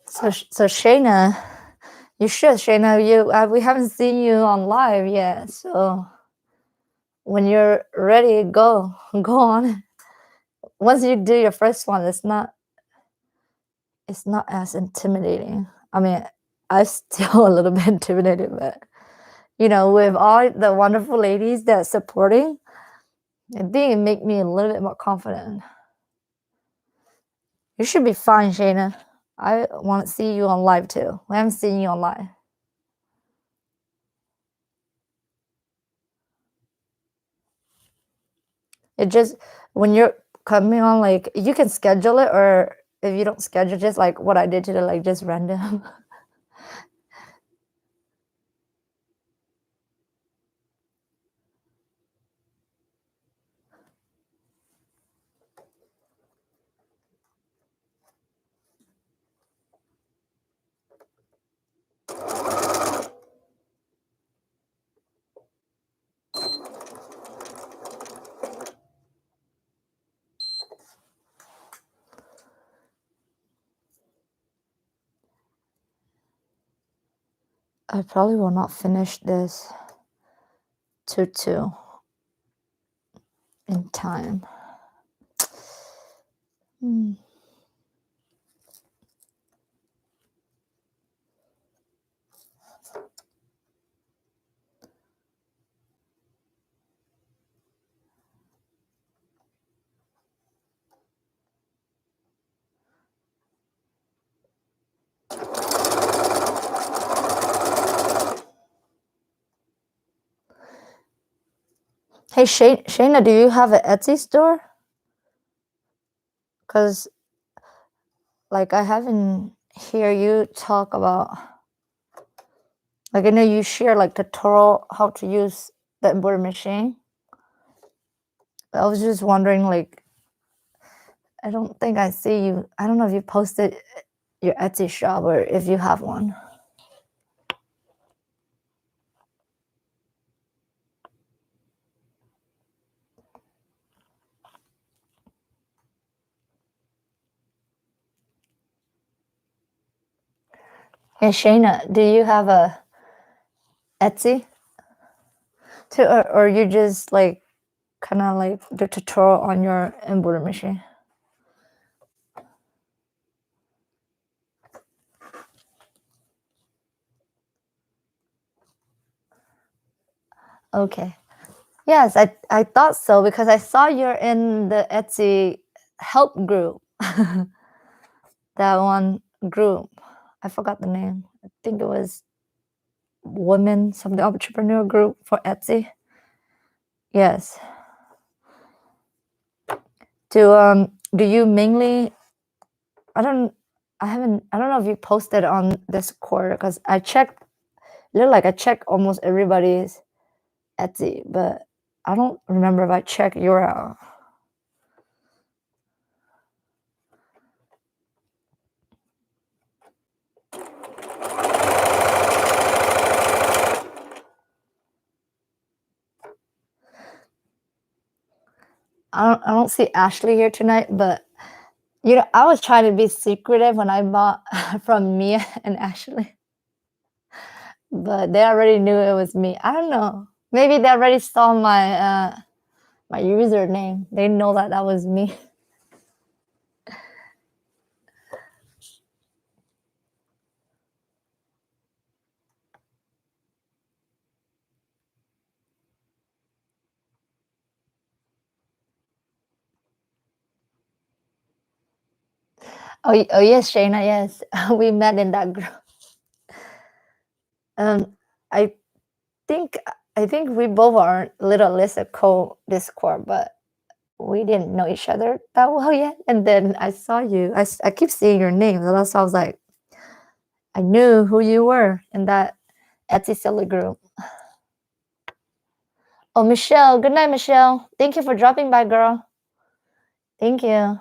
So Shayna, you should, Shayna. We haven't seen you on live yet, so when you're ready, go on. Once you do your first one, it's not as intimidating. I mean, I'm still a little bit intimidated, but with all the wonderful ladies that's supporting, I think it make me a little bit more confident. You should be fine, Shayna. I want to see you on live too. We haven't seen you on live. It just when you're coming on, like you can schedule it, or if you don't schedule, just like what I did today, like just random. I probably will not finish this tutu in time. Hey, Shayna, do you have an Etsy store? Because, like, I haven't hear you talk about, like, I know you share, like, tutorial how to use the embroidery machine. I was just wondering, like, I don't think I see you. I don't know if you posted your Etsy shop or if you have one. Hey, Shayna, do you have a Etsy? Or you just like kind of like the tutorial on your embroidery machine? Okay. Yes, I thought so because I saw you're in the Etsy help group. That one group. I forgot the name. I think it was Women something Entrepreneur Group for Etsy. Yes. Do you mainly I don't know if you posted on Discord because I checked almost everybody's Etsy, but I don't remember if I checked your out. I don't see Ashley here tonight, but I was trying to be secretive when I bought from Mia and Ashley, but they already knew it was me. I don't know. Maybe they already saw my username. They know that was me. Oh yes, Shayna. Yes, we met in that group. Um, I think I think we both are Little Lisa co Discord, but we didn't know each other that well yet. And then I saw you. I keep seeing your name, so that's why I was like, I knew who you were in that Etsy seller group. Oh, Michelle. Good night, Michelle. Thank you for dropping by, girl. Thank you.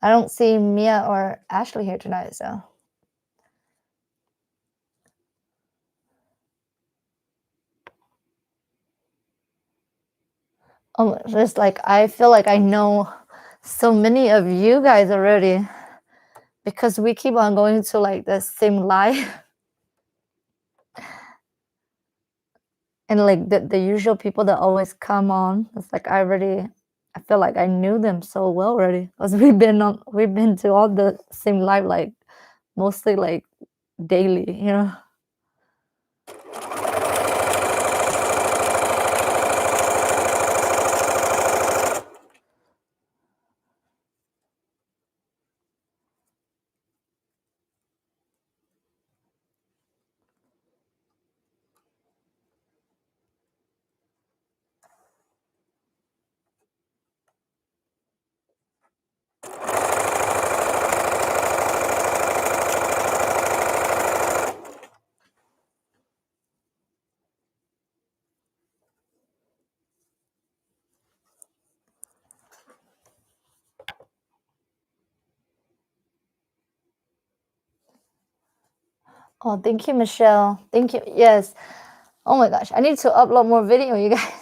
I don't see Mia or Ashley here tonight, so. Just like I feel like I know so many of you guys already because we keep on going to like the same live and like the usual people that always come on. It's like I feel like I knew them so well already because we've been to all the same live like mostly like daily, you know. Oh, thank you, Michelle. Thank you. Yes. Oh my gosh, I need to upload more video, you guys.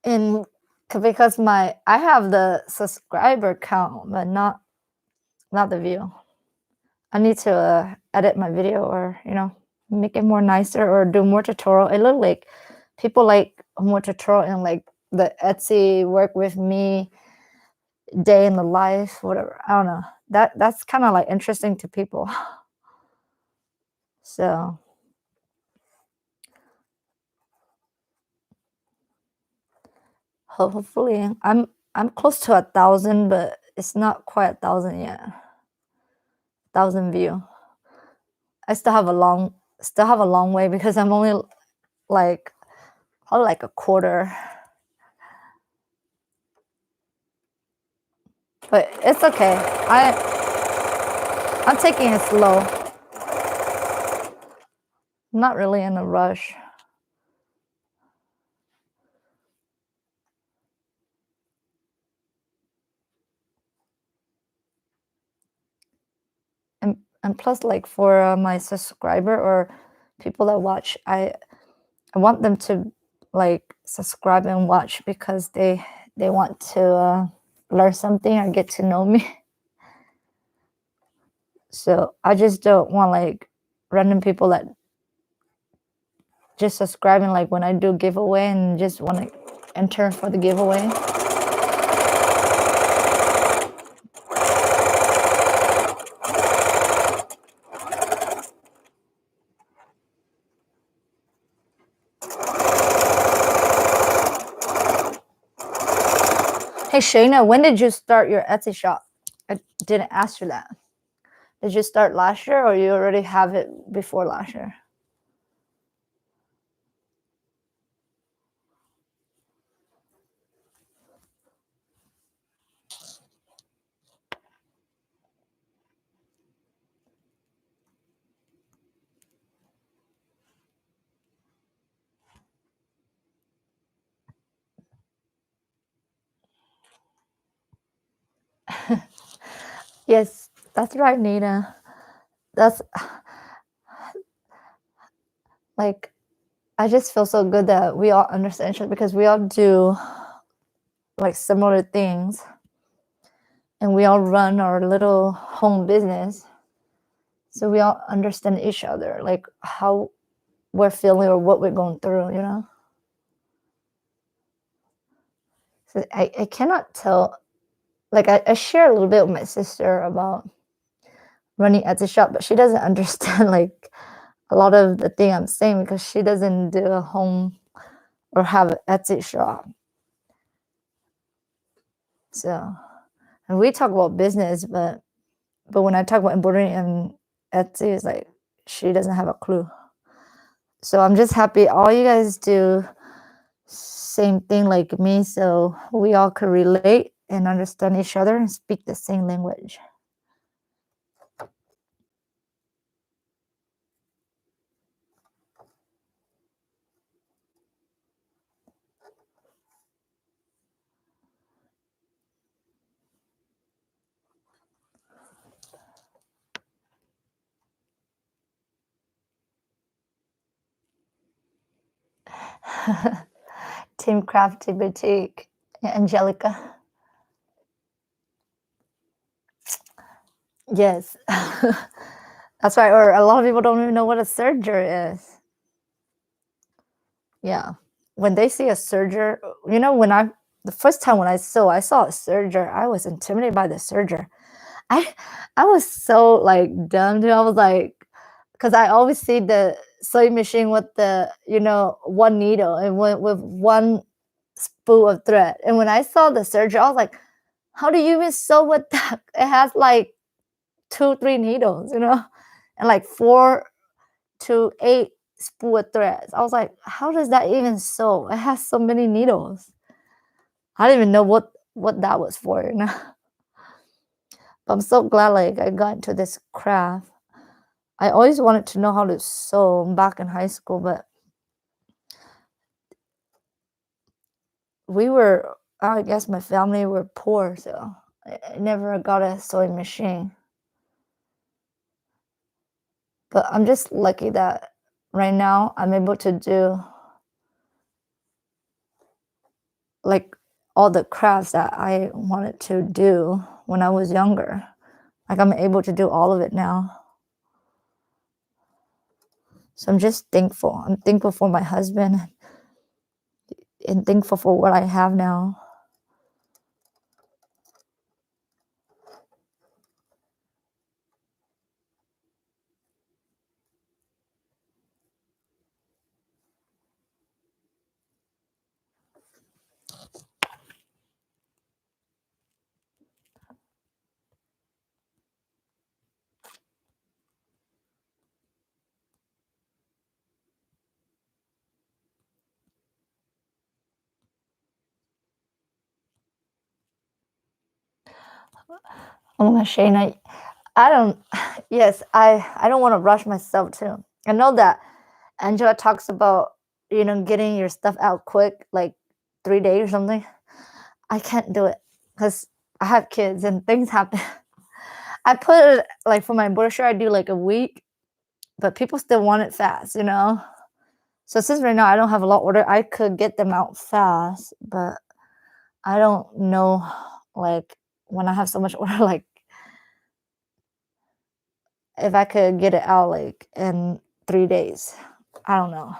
And because I have the subscriber count, but not the view. I need to edit my video or make it more nicer or do more tutorial. It look like people like more tutorial and like the Etsy work with me day in the life, whatever. I don't know. That's kind of like interesting to people. So hopefully I'm close to 1,000, but it's not quite 1,000 yet. 1,000 view. I still have a long way because I'm only like probably like a quarter. But it's okay. I'm taking it slow. I'm not really in a rush. And plus, like for my subscriber or people that watch, I want them to like subscribe and watch because they want to learn something or get to know me. So I just don't want like random people that just subscribing like when I do giveaway and just want to enter for the giveaway. Hey Shayna, when did you start your Etsy shop? I didn't ask you that. Did you start last year or you already have it before last year? Yes, that's right, Nina. That's like I just feel so good that we all understand each other because we all do like similar things and we all run our little home business. So we all understand each other, like how we're feeling or what we're going through, you know? So I cannot tell, like I share a little bit with my sister about running Etsy shop, but she doesn't understand like a lot of the thing I'm saying because she doesn't do a home or have an Etsy shop. So, and we talk about business, but But when I talk about embroidery and Etsy, it's like she doesn't have a clue. So I'm just happy all you guys do same thing like me, so we all could relate and understand each other and speak the same language. Team Crafty Boutique, Angelica. Yes. That's right. Or a lot of people don't even know what a serger is. Yeah. When they see a serger, the first time when I saw a serger, I was intimidated by the serger. I I was so like dumb, dude. I was like, because I always see the sewing machine with the one needle and with one spool of thread. And when I saw the serger, I was like, how do you even sew with that? It has like 2, 3 needles, and like 4 to 8 spool of threads. I was like, how does that even sew? It has so many needles. I didn't even know what that was for. But I'm so glad like I got into this craft. I always wanted to know how to sew back in high school, but I guess my family were poor, so I never got a sewing machine. But I'm just lucky that right now I'm able to do like all the crafts that I wanted to do when I was younger. Like I'm able to do all of it now. So I'm just thankful. I'm thankful for my husband and thankful for what I have now. Oh my gosh, Shane, I don't yes, I don't want to rush myself too. I know that Angela talks about, getting your stuff out quick, like 3 days or something. I can't do it because I have kids and things happen. I put it like for my brochure, I do like a week, but people still want it fast. So since right now I don't have a lot order, I could get them out fast, but I don't know like when I have so much order, like if I could get it out like in 3 days. I don't know.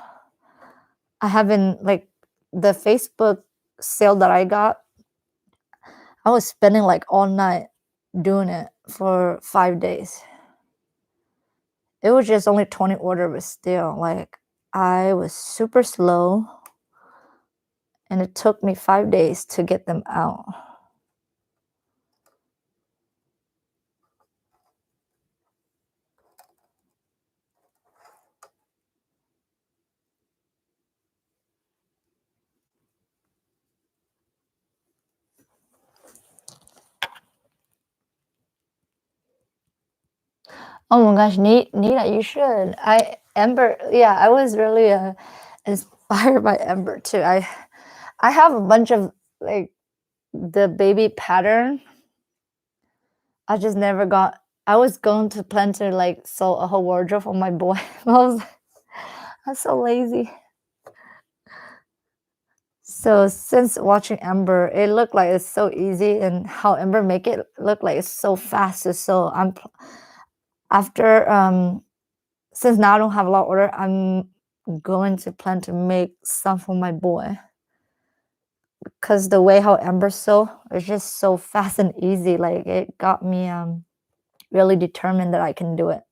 I haven't like the Facebook sale that I got, I was spending like all night doing it for 5 days. It was just only 20 order, but still, like I was super slow and it took me 5 days to get them out. Oh my gosh, Nita, you should. Ember, yeah, I was really inspired by Ember too. I have a bunch of like the baby pattern. I just never got. I was going to plan to like sew a whole wardrobe for my boy. I'm so lazy. So since watching Ember, it looked like it's so easy, and how Ember make it look like it's so fast to sew. After since now I don't have a lot of order, I'm going to plan to make some for my boy because the way how Ember sew is just so fast and easy. Like it got me really determined that I can do it.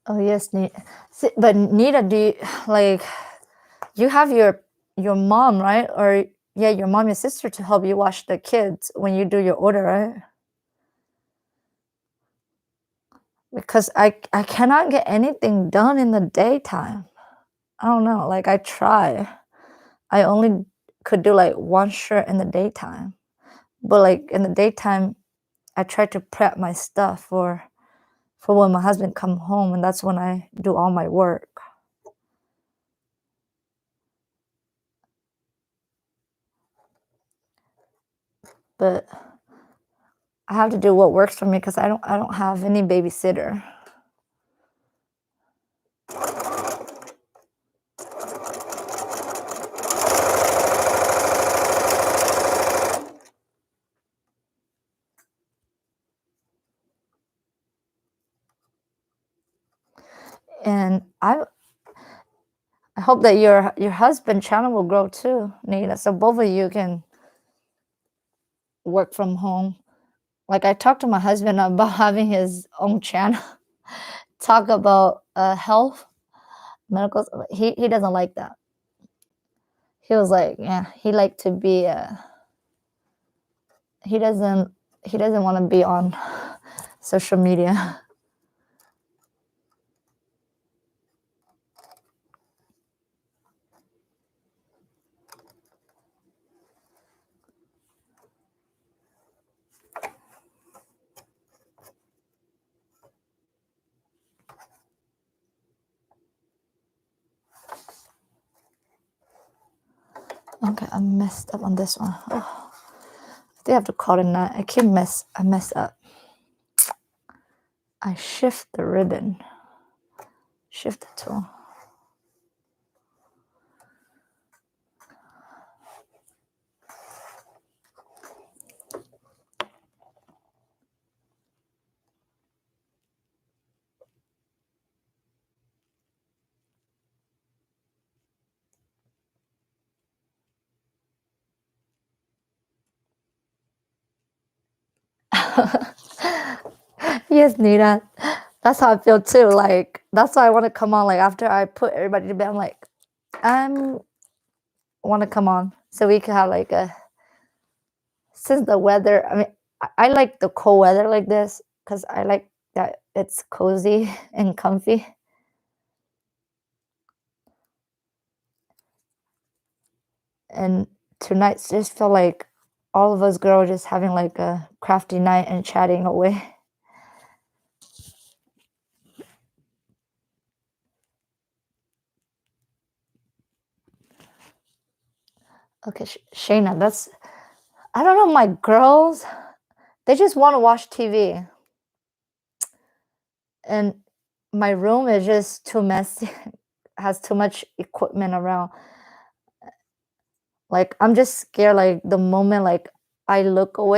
Oh yes, but Nita, do you like you have your mom, right? Or yeah, your mom and sister to help you wash the kids when you do your order, right? Because I cannot get anything done in the daytime. I don't know. Like I try. I only could do like one shirt in the daytime. But like in the daytime, I try to prep my stuff for when my husband come home, and that's when I do all my work. But I have to do what works for me because I don't have any babysitter. And I hope that your husband channel will grow too, Nita, so both of you can work from home. Like I talked to my husband about having his own channel, talk about health, medical. He doesn't like that. He was like, yeah, he like to be. He doesn't want to be on social media. Okay, I messed up on this one. Oh, I think I have to call it night. I mess up. I shift the ribbon. Shift the tool. Yes, Nita. That's how I feel too. Like that's why I want to come on. Like after I put everybody to bed, I'm like, I'm want to come on so we can have like a. Since the weather, I mean, I like the cold weather like this because I like that it's cozy and comfy. And tonight's just felt like all of us girls just having like a crafty night and chatting away. Okay, Shayna, that's I don't know. My girls, they just want to watch TV, and my room is just too messy. Has too much equipment around. Like I'm just scared. Like the moment like I look away